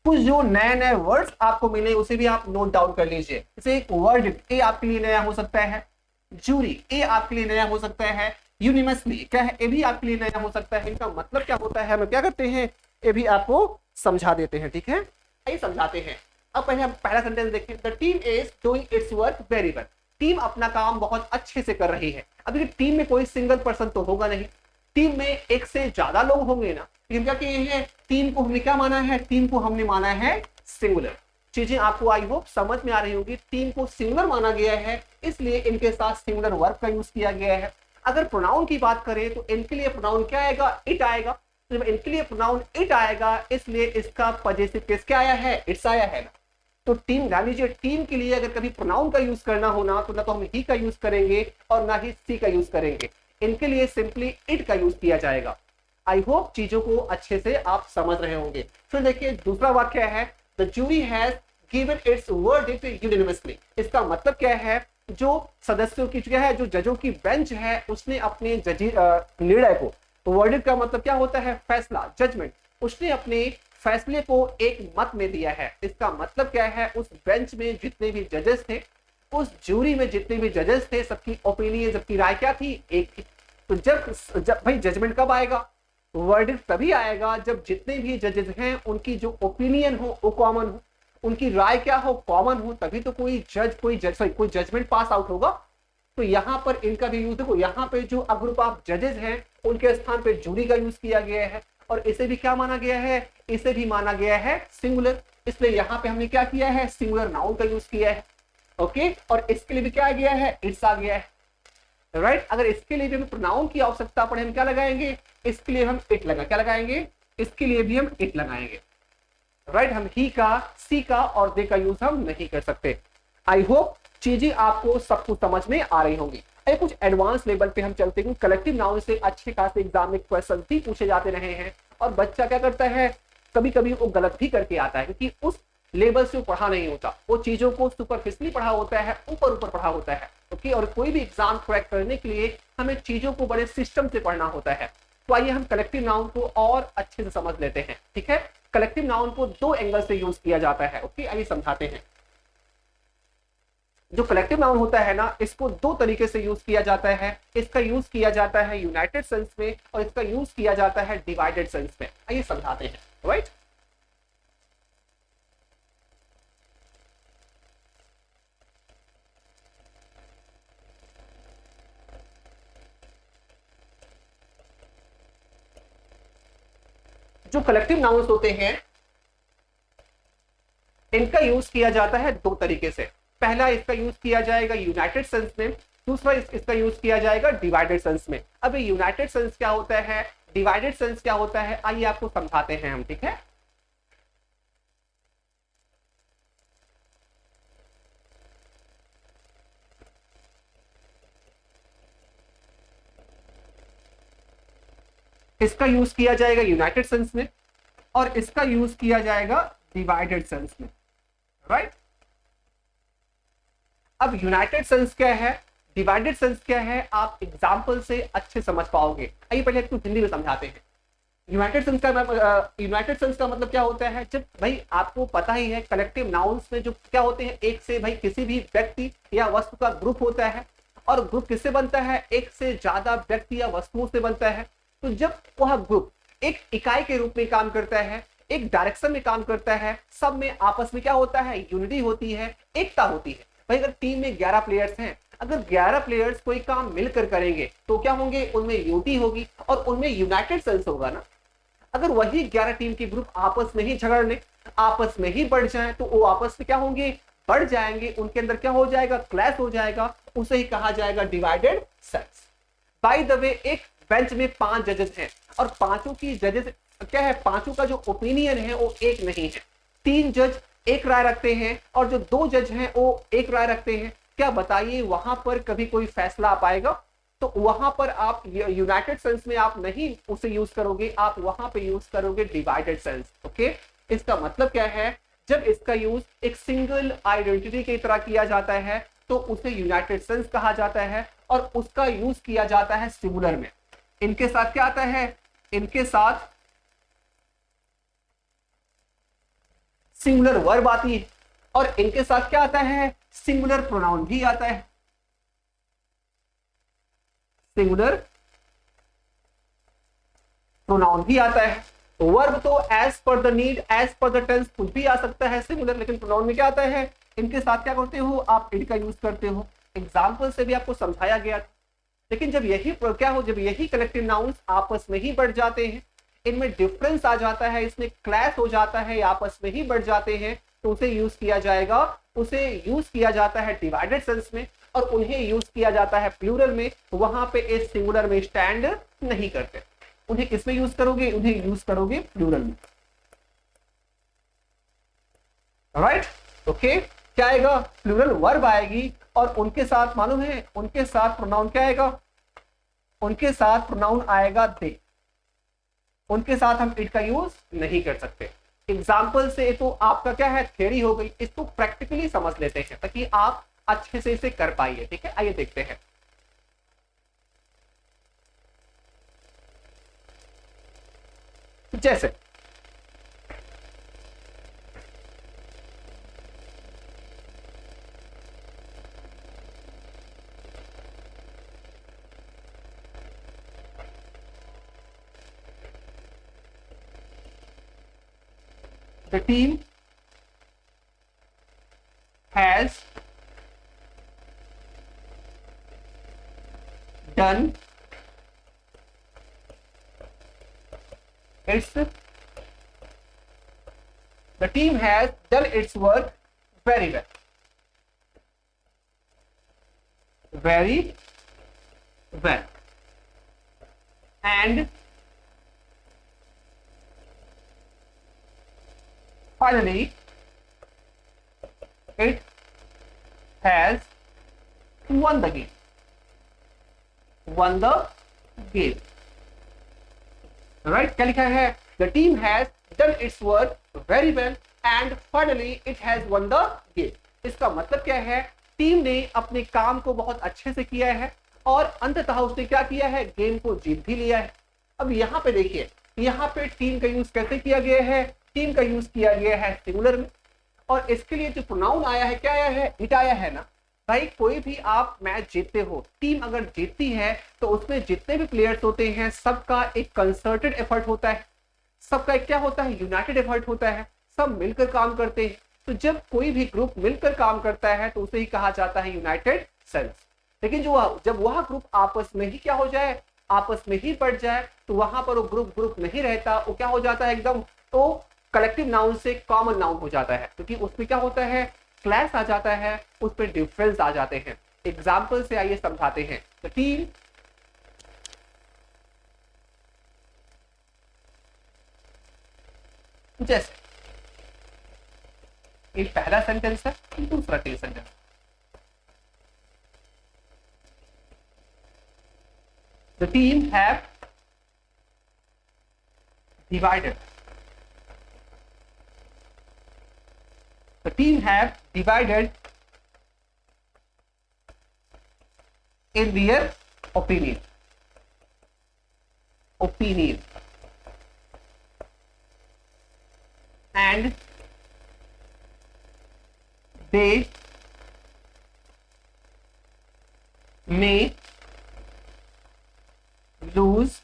कुछ जो नए नए वर्ड्स आपको मिले उसे भी आप नोट डाउन कर लीजिए। जैसे एक वर्डिक्ट, ए आपके लिए नया हो सकता है, जूरी ए आपके लिए नया हो सकता है, यूनिमसली क्या है, ए भी आपके लिए नया हो सकता है। इनका मतलब क्या होता है, हम क्या करते हैं, ये भी आपको समझा देते हैं, ठीक है। आइए समझाते हैं। अब पहले हम पहला सेंटेंस देखें, the team is doing its work very well. Team अपना काम बहुत अच्छे से कर रही है। अब देखिए टीम में कोई सिंगल पर्सन तो होगा नहीं, टीम में एक से ज्यादा लोग होंगे ना। हम क्या किए हैं, टीम को हमने क्या माना है, टीम को हमने माना है सिंगुलर। चीजें आपको आई होप समझ में आ रही होगी। टीम को सिंगुलर माना गया है, इसलिए इनके साथ सिंगुलर वर्ब का यूज किया गया है। अगर प्रोनाउन की बात करें तो इनके लिए प्रोनाउन क्या आएगा, इट आएगा। जब इनके लिए प्रोनाउन इट आएगा, इसलिए इसका पॉजिटिव केस क्या आया है, इट्स आया है ना। तो टीम, ध्यान लीजिए, टीम के लिए अगर कभी प्रोनाउन का यूज करना हो ना, तो ना तो हम ही का यूज करेंगे और ना ही सी का यूज करेंगे। इनके लिए सिंपली इट का यूज किया जाएगा। आई होप चीजों को अच्छे से आप समझ रहे होंगे। फिर देखिए दूसरा वाक्य है, the jury has given its verdict universally. इसका मतलब क्या है, जो सदस्यों की क्या है, जो जजों की बेंच है, उसने अपने निर्णय को, तो वर्डिक्ट का मतलब क्या होता है, फैसला, जजमेंट, उसने अपने फैसले को एक मत में दिया है। इसका मतलब क्या है, उस बेंच में जितने भी जजेस थे, उस जूरी में जितने भी जजेस थे, सबकी ओपिनियन, सबकी राय क्या थी, एक थी। तो जब भाई जजमेंट कब आएगा, वर्डिक्ट तभी आएगा जब जितने भी जजेस हैं उनकी जो ओपिनियन हो वो कॉमन हो, उनकी राय क्या हो, कॉमन हो, तभी तो कोई जजमेंट पास आउट होगा। तो यहाँ पर इनका भी यूज देखो, यहाँ पे जो ग्रुप ऑफ जजेस हैं उनके स्थान पे जूरी का यूज किया गया है, और इसे भी क्या माना गया है, इसे भी माना गया है सिंगुलर। इसलिए यहाँ पे हमने क्या किया है, सिंगुलर नाउन का यूज किया है, ओके। और इसके लिए भी क्या आ गया है, इट्स आ गया है। राइट। अगर इसके लिए भी हमें प्रोनाउन की आवश्यकता पड़े, हम क्या लगाएंगे, इसके लिए हम इट लगा, क्या लगाएंगे, इसके लिए भी हम इट लगाएंगे। राइट, हम ही का, सी का और दे का यूज हम नहीं कर सकते। आई होप चीजें आपको सब कुछ समझ में आ रही होंगी। कुछ एडवांस लेवल पे हम चलते हैं। कलेक्टिव नाउन से अच्छे खासे एग्जाम में क्वेश्चन भी पूछे जाते रहे हैं, और बच्चा क्या करता है, कभी कभी वो गलत भी करके आता है, क्योंकि उस लेवल से वो पढ़ा नहीं होता, वो चीजों को सुपरफिशियली पढ़ा होता है, ऊपर ऊपर पढ़ा होता है। ओके, और कोई भी एग्जाम क्रैक करने के लिए हमें चीजों को बड़े सिस्टम से पढ़ना होता है। तो आइए हम कलेक्टिव नाउन को और अच्छे से समझ लेते हैं। ठीक है, कलेक्टिव नाउन को दो एंगल से यूज किया जाता है। ओके, आइए समझाते हैं। जो कलेक्टिव नाउन होता है ना, इसको दो तरीके से यूज किया जाता है। इसका यूज किया जाता है यूनाइटेड सेंस में, और इसका यूज किया जाता है डिवाइडेड सेंस में। आइए समझाते हैं। राइट, जो कलेक्टिव नाउन्स होते हैं इनका यूज किया जाता है दो तरीके से। पहला, इसका यूज किया जाएगा यूनाइटेड सेंस में, दूसरा इसका यूज किया जाएगा डिवाइडेड सेंस में। अब यूनाइटेड सेंस क्या होता है, डिवाइडेड सेंस क्या होता है, आइए आपको समझाते हैं हम। ठीक है, इसका यूज किया जाएगा यूनाइटेड सेंस में, और इसका यूज किया जाएगा डिवाइडेड सेंस में। राइट, अब यूनाइटेड सेंस क्या है, डिवाइडेड सेंस क्या है, आप एग्जांपल से अच्छे समझ पाओगे। आइए पहले इसको हिंदी में समझाते हैं। यूनाइटेड सेंस का मतलब क्या होता है, जब भाई आपको पता ही है कलेक्टिव नाउन्स में जो क्या होते हैं, एक से भाई किसी भी व्यक्ति या वस्तु का ग्रुप होता है, और ग्रुप किससे बनता है, एक से ज्यादा व्यक्ति या वस्तुओं से बनता है। तो जब वह ग्रुप एक इकाई के रूप में काम करता है, एक डायरेक्शन में काम करता है, सब में आपस में क्या होता है, यूनिटी होती है, एकता होती है। भाई अगर टीम में 11 प्लेयर्स हैं, अगर 11 प्लेयर्स कोई काम मिलकर करेंगे तो क्या होंगे, उनमें यूनिटी होगी और उनमें यूनाइटेड सेंस होगा ना। अगर वही 11 टीम की ग्रुप आपस में ही झगड़ ले, आपस में ही बढ़ जाए, तो वो आपस में क्या होंगे, बढ़ जाएंगे, उनके अंदर क्या हो जाएगा, क्लैश हो जाएगा, उसे ही कहा जाएगा divided sense. By the way, एक बेंच में 5 जजेस हैं, और पांचों की जजेस क्या है, पांचों का जो ओपिनियन है वो एक नहीं है। 3 जज एक राय रखते हैं, और जो 2 जज हैं वो एक राय रखते हैं। क्या बताइए, वहां पर कभी कोई फैसला आ पाएगा? तो वहां पर आप यूनाइटेड सेंस में आप नहीं उसे यूज करोगे, आप वहां पे यूज करोगे डिवाइडेड सेंस। ओके, इसका मतलब क्या है, जब इसका यूज एक सिंगल आइडेंटिटी की तरह किया जाता है तो उसे यूनाइटेड सेंस कहा जाता है, और उसका यूज किया जाता है सिंगुलर में। इनके साथ क्या आता है, इनके साथ सिंगुलर वर्ब आती है, और इनके साथ क्या आता है, सिंगुलर प्रोनाउन भी आता है। सिंगुलर प्रोनाउन भी आता है। वर्ब तो as per the need, as per the tense कुछ भी आ सकता है सिंगुलर, लेकिन प्रोनाउन में क्या आता है, इनके साथ क्या करते हो, आप इट का यूज करते हो। एग्जाम्पल से भी आपको समझाया गया था। लेकिन जब यही क्या हो, जब यही कलेक्टिव नाउन्स आपस में ही बढ़ जाते हैं, इनमें डिफरेंस आ जाता है, इसमें क्लैश हो जाता है, आपस में ही बढ़ जाते हैं, तो उसे यूज किया जाएगा, उसे यूज किया जाता है डिवाइडेड सेंस में, और उन्हें यूज किया जाता है प्लूरल में। वहां पे इस सिंगुलर में स्टैंड नहीं करते। उन्हें किसमें यूज करोगे, उन्हें यूज करोगे प्लूरल में। राइट, ओके, क्या आएगा, प्लूरल वर्ब आएगी, और उनके साथ मालूम है, उनके साथ प्रोनाउन क्या आएगा, उनके साथ प्रोनाउन आएगा दे। उनके साथ हम इट का यूज नहीं कर सकते। एग्जाम्पल से तो आपका क्या है, थ्योरी हो गई, इसको प्रैक्टिकली समझ लेते हैं ताकि आप अच्छे से इसे कर पाइए। ठीक है, आइए देखते हैं। जैसे the team has done its work very well. Very well and finally it has won the game. Won the game. Right? क्या लिखा है? The team has done its work very well and finally it has won the game. इसका मतलब क्या है? Team ने अपने काम को बहुत अच्छे से किया है और अंततः उसने क्या किया है? गेम को जीत भी लिया है। अब यहाँ पे देखिए, यहाँ पे टीम का यूज कैसे किया गया है? टीम का यूज किया गया है सिंगुलर में, और इसके लिए जो प्रोनाउन आया है क्या आया है? इट आया है ना भाई। कोई भी आप मैच जीतते हो, टीम अगर जीतती है तो उसमें जितने भी प्लेयर्स होते हैं सबका एक कंसर्टेड एफर्ट होता है, सबका एक क्या होता है? यूनाइटेड एफर्ट होता है, सब मिलकर काम करते हैं। तो जब कोई भी ग्रुप मिलकर काम करता है तो उसे ही कहा जाता है यूनाइटेड सेल्स। लेकिन जब वह ग्रुप आपस में ही क्या हो जाए? आपस में ही बढ़ जाए तो वहां पर वो ग्रुप नहीं रहता, वो क्या हो जाता है एकदम? तो कलेक्टिव नाउन से कॉमन नाउन हो जाता है, क्योंकि उसमें क्या होता है? क्लैश आ जाता है, उस पर डिफरेंस आ जाते हैं। एग्जाम्पल से आइए समझाते हैं। तो टीम जैसे ये पहला सेंटेंस है, दूसरा sentence. The team have divided. The team have divided in their opinion. And they may lose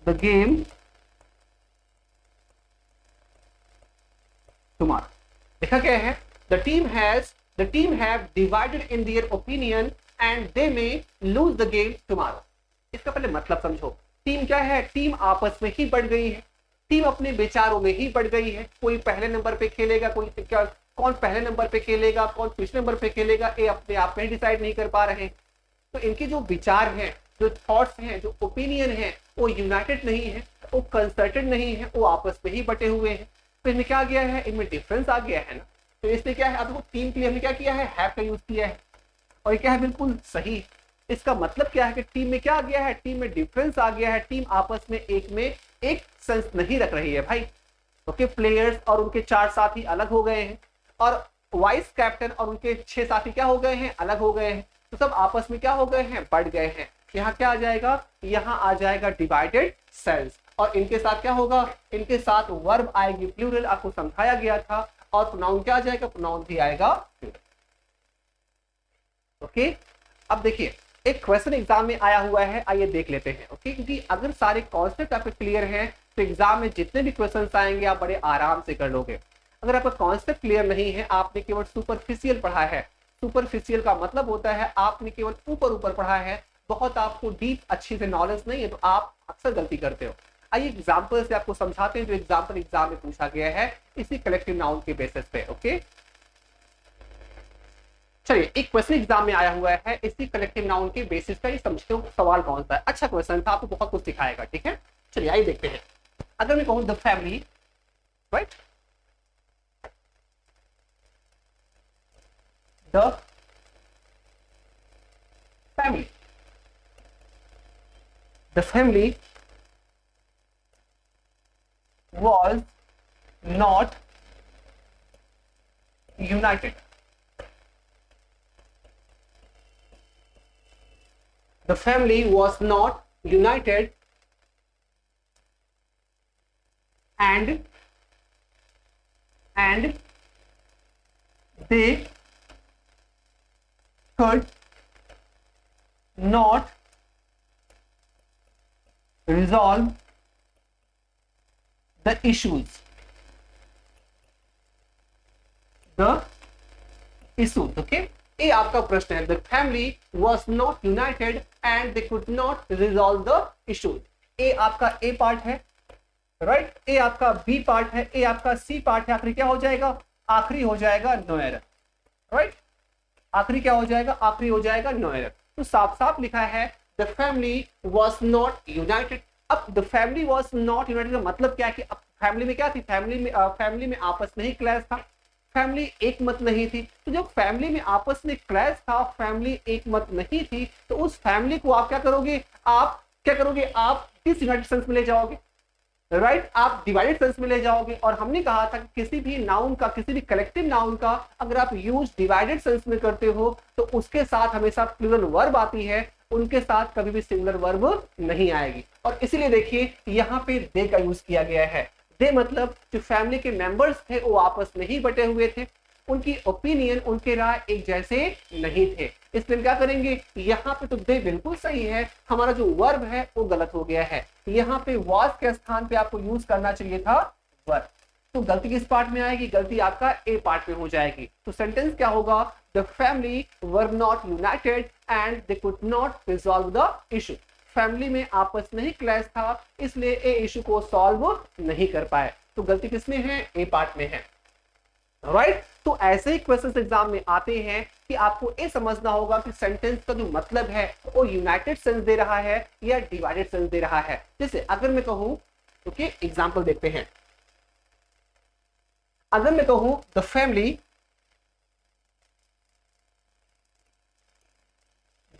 the game tomorrow. देखा क्या है? The team have divided in their opinion and they may lose the game tomorrow. इसका पहले मतलब समझो। Team क्या है? Team आपस में ही बढ़ गई है, टीम अपने विचारों में ही बढ़ गई है। कोई पहले नंबर पे खेलेगा, कोई क्या, कौन पहले नंबर पे खेलेगा, कौन पिछले नंबर पे खेलेगा, ये अपने आप में डिसाइड नहीं कर पा रहे। तो इनके जो विचार हैं, जो थॉट्स हैं, जो ओपिनियन है, वो यूनाइटेड नहीं है, वो कंसर्टेड नहीं है, वो आपस में ही बटे हुए हैं। तो इनमें क्या आ गया है? इनमें डिफरेंस आ गया है ना। तो इसलिए क्या है? अब वो टीम के लिए हमने क्या किया है? हैव का यूज किया है, और ये क्या है? बिल्कुल सही। इसका मतलब क्या है कि टीम में क्या आ गया है? टीम में डिफरेंस आ गया है। टीम आपस में एक सेंस नहीं रख रही है भाई। ओके, प्लेयर्स और उनके 4 साथी अलग हो गए हैं, और वाइस कैप्टन और उनके 6 साथी क्या हो गए हैं? अलग हो गए हैं। तो सब आपस में क्या हो गए हैं? बढ़ गए हैं। यहाँ क्या आ जाएगा? यहाँ आ जाएगा डिवाइडेड सेल्स, और इनके साथ क्या होगा? इनके साथ वर्ब आएगी प्लूरल, आपको समझाया गया था। और प्रोनाउन क्या आ जाएगा? प्रोनाउन भी आएगा प्लूरल। ओके, अब देखिए एक क्वेश्चन एग्जाम में आया हुआ है, आइए देख लेते हैं। ओके, क्योंकि अगर सारे कॉन्सेप्ट आपके क्लियर हैं तो एग्जाम में जितने भी क्वेश्चंस आएंगे आप बड़े आराम से कर लोगे। अगर आपका कॉन्सेप्ट क्लियर नहीं है, आपने केवल सुपरफिशियल पढ़ा है, सुपरफिशियल का मतलब होता है आपने केवल ऊपर पढ़ा है, बहुत आपको डीप अच्छी से नॉलेज नहीं है, तो आप अक्सर गलती करते हो। आइए एग्जाम्पल से आपको समझाते हैं जो एग्जाम्पल एग्जाम में पूछा गया है इसी कलेक्टिव नाउन के बेसिस पे। ओके, चलिए एक क्वेश्चन एग्जाम में आया हुआ है इसी कलेक्टिव नाउन के बेसिस का, ये समझते हो सवाल कौन सा है। अच्छा क्वेश्चन था, आपको बहुत कुछ सिखाएगा। ठीक है, चलिए आइए देखते हैं। अगर मैं कहूं the family, right, the family, the family was not united. The family was not united and they could not resolve the issues. The issues, okay? ये आपका प्रश्न है। The family was not united and they could not resolve the issues. ये आपका A part है, right? ये आपका B part है, ये आपका C पार्ट है। आखिरी क्या हो जाएगा? आखिरी हो जाएगा नो एरर, राइट? आखिरी क्या हो जाएगा, आखिरी हो जाएगा नो एरर। तो साफ साफ लिखा है the family was not united. अब the family was not united का मतलब क्या है कि अब फैमिली में क्या थी, फैमिली में आपस में ही क्लैश था, फैमिली एक मत नहीं थी। तो जब फैमिली में आपस में क्लैश था, फैमिली एक मत नहीं थी, तो उस फैमिली को आप क्या करोगे, आप क्या करोगे, आप डिसयूनाइटेड सेंस में ले जाओगे, राइट आप डिवाइडेड सेंस में ले जाओगे। और हमने कहा था कि किसी भी नाउन का, किसी भी कलेक्टिव नाउन का अगर आप यूज डिवाइडेड सेंस में करते हो तो उसके साथ हमेशा प्लूरल वर्ब आती है, उनके साथ कभी भी सिंगुलर वर्ब नहीं आएगी। और इसीलिए देखिए यहाँ पे दे का यूज किया गया है। दे मतलब जो फैमिली के मेंबर्स थे वो आपस में ही बटे हुए थे, उनकी ओपिनियन, उनके राय एक जैसे नहीं थे, इसलिए क्या करेंगे, यहाँ पे तो दे बिल्कुल सही है, हमारा जो वर्ब है वो गलत हो गया है। यहाँ पे वाज के स्थान पे आपको यूज करना चाहिए था वर्ब। तो गलती किस पार्ट में आएगी, गलती आपका ए पार्ट में हो जाएगी। तो सेंटेंस क्या होगा, the family were not United and they could not resolve the issue. Family में आपस में ही क्लैश था, इसलिए ए इशू को सॉल्व नहीं कर पाए। तो गलती किसमें है, ए पार्ट में है, राइट। तो ऐसे ही क्वेश्चन एग्जाम में आते हैं कि आपको ये समझना होगा कि सेंटेंस का जो मतलब है वो यूनाइटेड सेंस दे रहा है या डिवाइडेड सेंस दे रहा है। जैसे अगर मैं कहूं, ओके एग्जांपल देखते हैं, अगर मैं कहूं the family,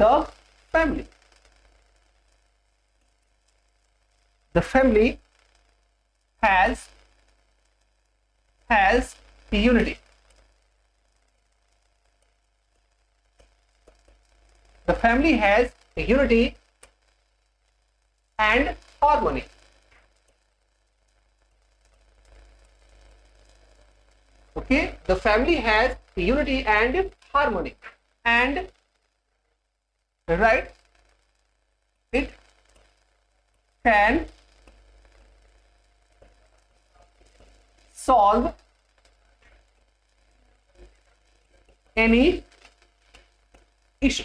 the family has unity. The family has unity and harmony. Okay, the family has unity and harmony, and right, it can solve any issue।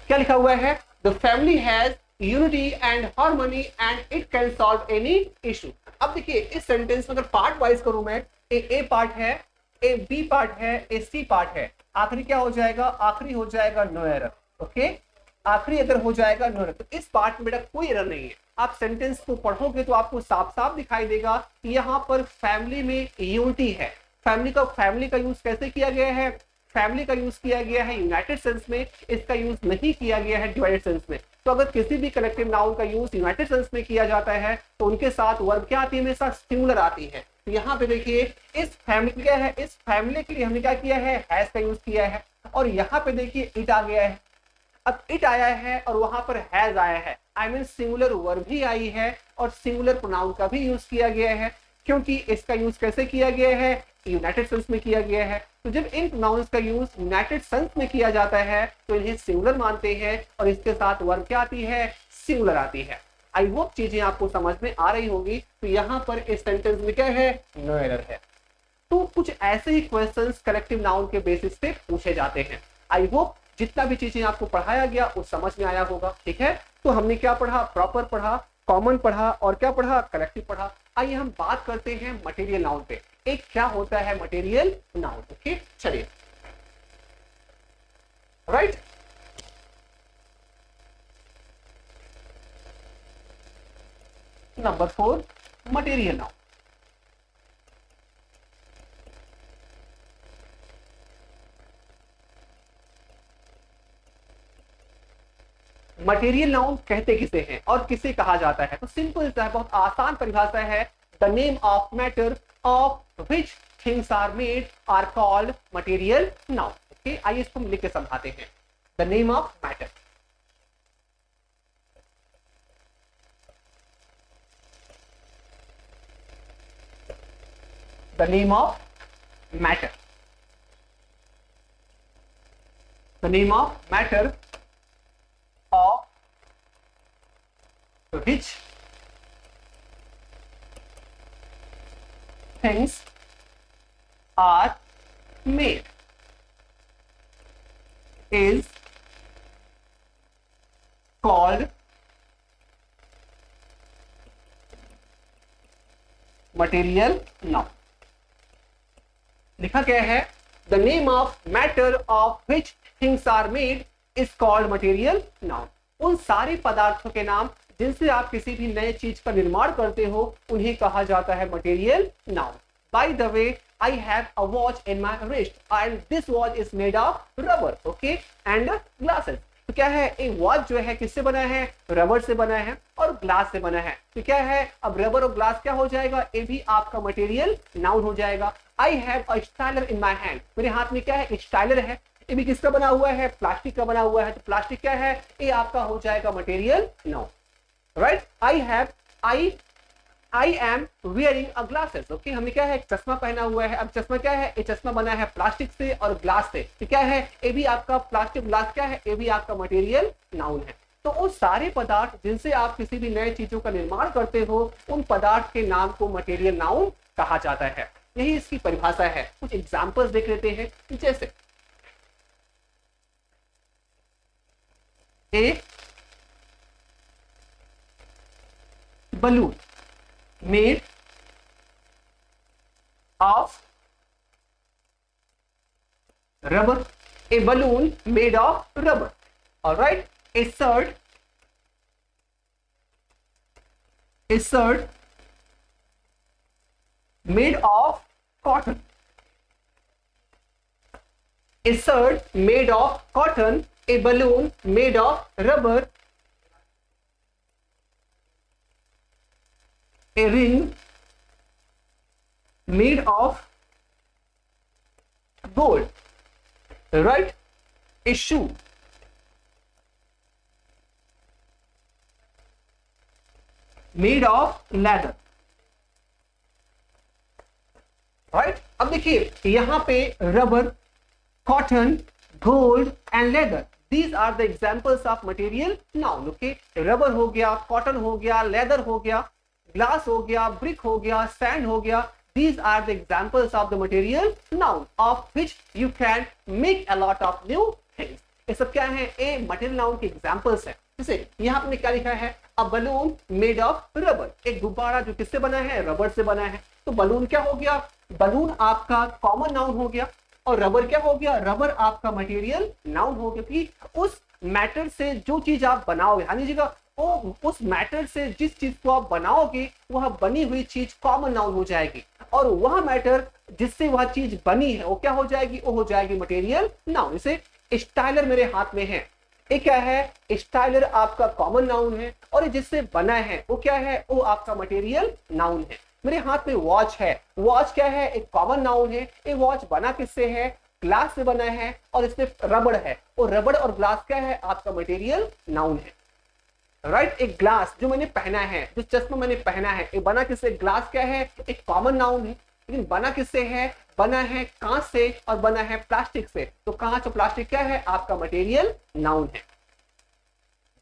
क्या लिखा हुआ है, the family has unity and harmony and it can solve any issue. अब देखिए इस sentence में अगर part wise करूं मैं, ए पार्ट है, ए बी पार्ट है, ए सी पार्ट है, आखिरी क्या हो जाएगा, आखिरी हो जाएगा नो एरर। ओके, आखिरी अगर हो जाएगा नो एरर, तो इस पार्ट में बेटा कोई एरर नहीं है। आप सेंटेंस को पढ़ोगे तो आपको साफ साफ दिखाई देगा कि यहाँ पर फैमिली में यूनिटी है। फैमिली का यूज कैसे किया गया है, फैमिली का यूज किया गया है यूनाइटेड सेंस में, इसका यूज नहीं किया गया है डिवाइडेड सेंस में। तो अगर किसी भी कलेक्टिव नाउन का यूज यूनाइटेड सेंस में किया जाता है तो उनके साथ वर्ब क्या आती है, हमेशा सिंगुलर आती है। तो यहाँ पे देखिए इस फैमिली क्या है, इस फैमिली के लिए हमने क्या किया है, हैज का यूज किया है, और यहाँ पे देखिए इट आ गया है। अब इट आया है और वहां पर हैज आया है, आई मीन सिंगुलर वर्ब भी आई है और सिंगुलर प्रोनाउन का भी यूज किया गया है, क्योंकि इसका यूज कैसे किया गया है, यूनाइटेड सेंस में किया गया है। तो जब इन प्रोनाउंस का यूज यूनाइटेड सेंस में किया जाता है तो इन्हें सिंगुलर मानते हैं और इसके साथ वर्ब क्या आती है, सिंगुलर आती है। आई होप चीजें आपको समझ में आ रही होगी। तो यहाँ पर इस सेंटेंस में क्या है, नो एरर है। तो कुछ ऐसे ही क्वेश्चंस कलेक्टिव नाउन के बेसिस पे पूछे जाते हैं। आई होप जितना भी चीजें आपको पढ़ाया गया वो समझ में आया होगा। ठीक है, तो हमने क्या पढ़ा, प्रॉपर पढ़ा, कॉमन पढ़ा और क्या पढ़ा, कलेक्टिव पढ़ा। आइए हम बात करते हैं मटेरियल नाउन पे। एक क्या होता है मटेरियल नाउन। ओके चलिए, right. Number 4 material noun. Material noun कहते किसे हैं और किसे कहा जाता है, तो सिंपल सा है, बहुत आसान परिभाषा है। The name of matter of which things are made are called material noun. Okay, आइए इसको हम लिख के समझाते हैं। The name of matter, the name of matter, the name of matter of which things are made is called material noun। लिखा क्या है, the name of matter of which things are made is called material noun. उन सारे पदार्थों के नाम जिनसे आप किसी भी नए चीज का निर्माण करते हो उन्हें कहा जाता है material noun. By the way, I have a watch in my wrist and this watch is made of rubber, okay, and glasses। तो क्या है, एक वॉच जो है किससे बना है, रबर से बना है और ग्लास से बना है। तो क्या है, अब रबर और ग्लास क्या हो जाएगा, ये भी आपका मटेरियल नाउन हो जाएगा। I have a styler in my hand, मेरे हाथ में क्या है, एक स्टाइलर है। ये भी किसका बना हुआ है, प्लास्टिक का बना हुआ है। तो प्लास्टिक क्या है, ये आपका हो जाएगा material noun, right. I am wearing a glasses, okay? हमने क्या है, चश्मा पहना हुआ है। अब चश्मा क्या है, ये चश्मा बना है प्लास्टिक से और ग्लास से। तो क्या है, ये भी आपका प्लास्टिक ग्लास क्या है, ये भी आपका मटेरियल नाउन है। तो वो सारे पदार्थ जिनसे आप किसी भी नए चीजों का निर्माण करते हो उन पदार्थ के नाम को मटेरियल नाउन कहा जाता है। यही इसकी परिभाषा है। कुछ एग्जाम्पल्स देख लेते हैं, जैसे ए balloon made of rubber, a balloon made of rubber, all right। a shirt made of cotton, a shirt made of cotton, a balloon made of rubber, a ring made of gold, right। a shoe made of leather, right. अब देखिए यहां पे rubber, cotton, gold and leather, these are the examples of material noun, okay. Rubber हो गया, cotton हो गया, leather हो गया, ग्लास हो गया, ब्रिक हो गया, सैंड हो गया। These are the examples of the material noun of which you can make a lot of new things। ये सब क्या है, ये मटेरियल नाउन के एग्जांपल्स है। जैसे यहाँ आपने क्या लिखा है, a balloon made of rubber, एक गुब्बारा जो किससे बना है, रबर से बना है। तो बलून क्या हो गया, बलून आपका कॉमन नाउन हो गया और रबर क्या हो गया, रबर आपका मटेरियल नाउन हो गया। कि उस मैटर से जो चीज आप बनाओगे, ध्यान दीजिएगा, उस मैटर से जिस चीज को आप बनाओगे वह बनी हुई चीज कॉमन नाउन हो जाएगी और वह मैटर जिससे वह चीज बनी है वो क्या हो जाएगी, वो हो जाएगी मटेरियल नाउन। जैसे स्टाइलर मेरे हाथ में है, ये क्या है, स्टाइलर आपका कॉमन नाउन है और जिससे बना है वो क्या है, वो आपका मटेरियल नाउन है। मेरे हाथ में वॉच है, वॉच क्या है, एक कॉमन नाउन है। ये वॉच बना किससे है, ग्लास से बना है और इसमें रबड़ है और रबड़ और ग्लास क्या है, आपका मटेरियल नाउन है, राइट। एक ग्लास जो मैंने पहना है, जो चश्मा मैंने पहना है, ये बना किससे, ग्लास क्या है, एक कॉमन नाउन है, लेकिन बना किससे है, बना है कांच से और बना है प्लास्टिक से। तो कांच और प्लास्टिक क्या है, आपका मटेरियल नाउन है।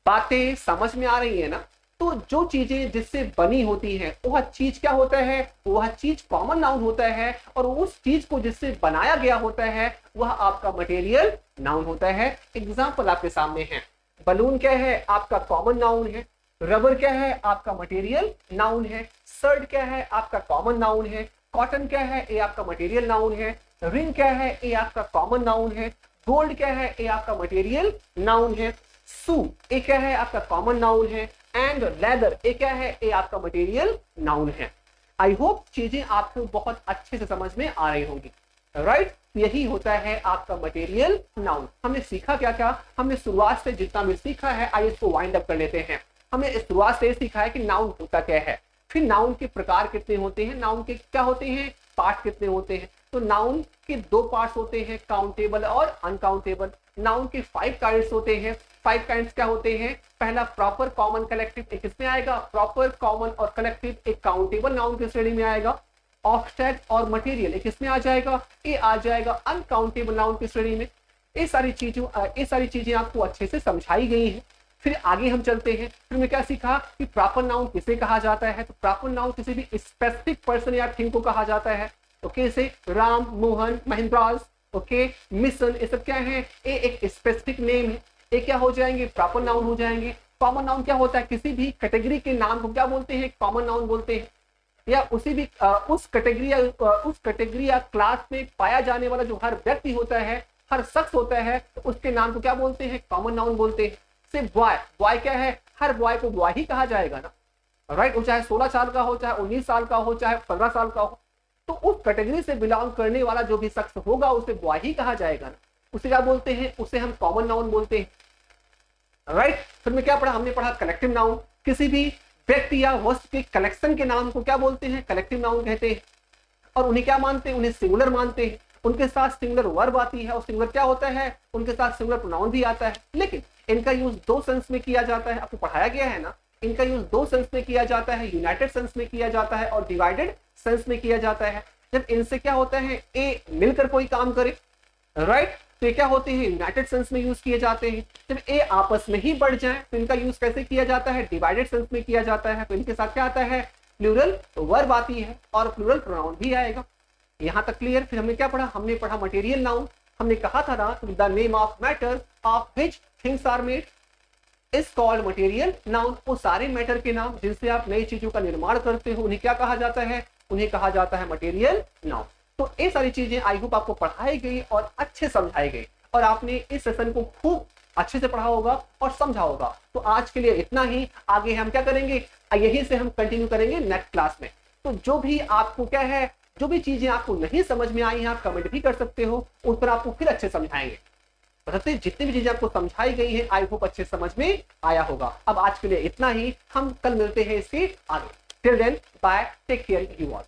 बातें समझ में आ रही है ना। तो जो चीजें जिससे बनी होती है वह चीज क्या होता है, वह चीज कॉमन नाउन होता है और उस चीज को जिससे बनाया गया होता है वह आपका मटेरियल नाउन होता है। एग्जाम्पल आपके सामने है, बलून क्या है, आपका कॉमन नाउन है, रबर क्या है, आपका मटेरियल नाउन है, शर्ट क्या है, आपका कॉमन नाउन है, कॉटन क्या है, ये आपका मटेरियल नाउन है, रिंग क्या है, ये आपका कॉमन नाउन है, गोल्ड क्या है, ये आपका मटेरियल नाउन है, शू ये क्या है, आपका कॉमन नाउन है, एंड लेदर ये क्या है, ये आपका मटेरियल नाउन है। आई होप चीजें आपको बहुत अच्छे से समझ में आ रही होंगी, राइट। यही होता है आपका मटेरियल नाउन। हमने सीखा क्या क्या, हमने शुरुआत से जितना भी सीखा है आइए इसको वाइंड अप कर लेते हैं। हमने शुरुआत से सीखा है कि नाउन होता क्या है, फिर नाउन के प्रकार कितने होते हैं, नाउन के क्या होते हैं, पार्ट कितने होते हैं। तो नाउन के दो पार्ट्स होते हैं, काउंटेबल और अनकाउंटेबल। नाउन के 5 काइंड्स होते हैं। 5 काइंड्स क्या होते हैं, पहला प्रॉपर कॉमन कलेक्टिव, एक किसमें आएगा, प्रॉपर कॉमन और कलेक्टिव, एक काउंटेबल नाउन की श्रेणी में आएगा। ऑब्स्ट्रैक्ट और मटेरियल एक किसमें आ जाएगा, ये आ जाएगा अनकाउंटेबल नाउन की श्रेणी में। ये सारी चीजें आपको अच्छे से समझाई गई हैं। फिर आगे हम चलते हैं, फिर मैं क्या सीखा कि प्रॉपर नाउन किसे कहा जाता है। तो प्रॉपर नाउन किसी भी स्पेसिफिक पर्सन या थिंग को कहा जाता है। ओके, जैसे राम, मोहन, महिंद्रास, ओके, मिशन, ये सब क्या है, ये एक स्पेसिफिक नेम है, ये क्या हो जाएंगे, प्रॉपर नाउन हो जाएंगे। कॉमन नाउन क्या होता है, किसी भी कैटेगरी के नाम को क्या बोलते हैं, कॉमन नाउन बोलते हैं। या उसी भी उस कैटेगरी या क्लास में पाया जाने वाला जो हर व्यक्ति होता है, हर शख्स होता है तो उसके नाम को क्या बोलते हैं, कॉमन नाउन बोलते हैं। सिर्फ बॉय, बॉय क्या है, हर बॉय को बॉय ही कहा जाएगा ना, राइट। वो चाहे 16 साल का हो, चाहे 19 साल का हो, चाहे 15 साल का हो, तो उस कैटेगरी से बिलोंग करने वाला जो भी शख्स होगा उसे बॉय ही कहा जाएगा ना। उसे क्या बोलते हैं, उसे हम कॉमन नाउन बोलते हैं, राइट। फिर में क्या पढ़ा, हमने पढ़ा कलेक्टिव नाउन। किसी भी व्यक्ति या वस्तु के कलेक्शन के नाम को क्या बोलते हैं, कलेक्टिव नाउन कहते हैं। और उन्हें क्या मानते हैं, उन्हें सिंगुलर मानते हैं। उनके साथ सिंगुलर वर्ब आती है और सिंगुलर क्या होता है, उनके साथ सिंगुलर प्रोनाउन भी आता है। लेकिन इनका यूज दो सेंस में किया जाता है, आपको पढ़ाया गया है ना। इनका यूज दो सेंस में किया जाता है, यूनाइटेड सेंस में किया जाता है और डिवाइडेड सेंस में किया जाता है। जब इनसे क्या होता है, ए मिलकर कोई काम करे, राइट, तो ये क्या होते हैं, यूनाइटेड सेंस में यूज किए जाते हैं। जब ए आपस में ही बढ़ जाए तो इनका यूज कैसे किया जाता है, डिवाइडेड सेंस में किया जाता है। तो इनके साथ क्या आता है, प्लूरल वर्ब आती है और प्लूरल प्रोनाउन भी आएगा। यहां तक क्लियर। फिर हमने क्या पढ़ा, हमने पढ़ा मटेरियल नाउन। हमने कहा था ना, the name of matter of which things are made is called material noun. वो सारे मैटर के नाम जिनसे आप नई चीजों का निर्माण करते हो उन्हें क्या कहा जाता है, उन्हें कहा जाता है मटेरियल नाउन। तो ये सारी चीजें आई होप आपको पढ़ाई गई और अच्छे समझाई गई और आपने इस सेशन को खूब अच्छे से पढ़ा होगा और समझा होगा। तो आज के लिए इतना ही। आगे हम क्या करेंगे, यही से हम कंटिन्यू करेंगे नेक्स्ट क्लास में। तो जो भी आपको क्या है, जो भी चीजें आपको नहीं समझ में आई हैं आप कमेंट भी कर सकते हो, उस पर आपको फिर अच्छे समझाएंगे। बताते जितनी भी चीजें आपको समझाई गई हैं आई होप अच्छे समझ में आया होगा। अब आज के लिए इतना ही, हम कल मिलते हैं इसके आगे। Till then bye, take care you all.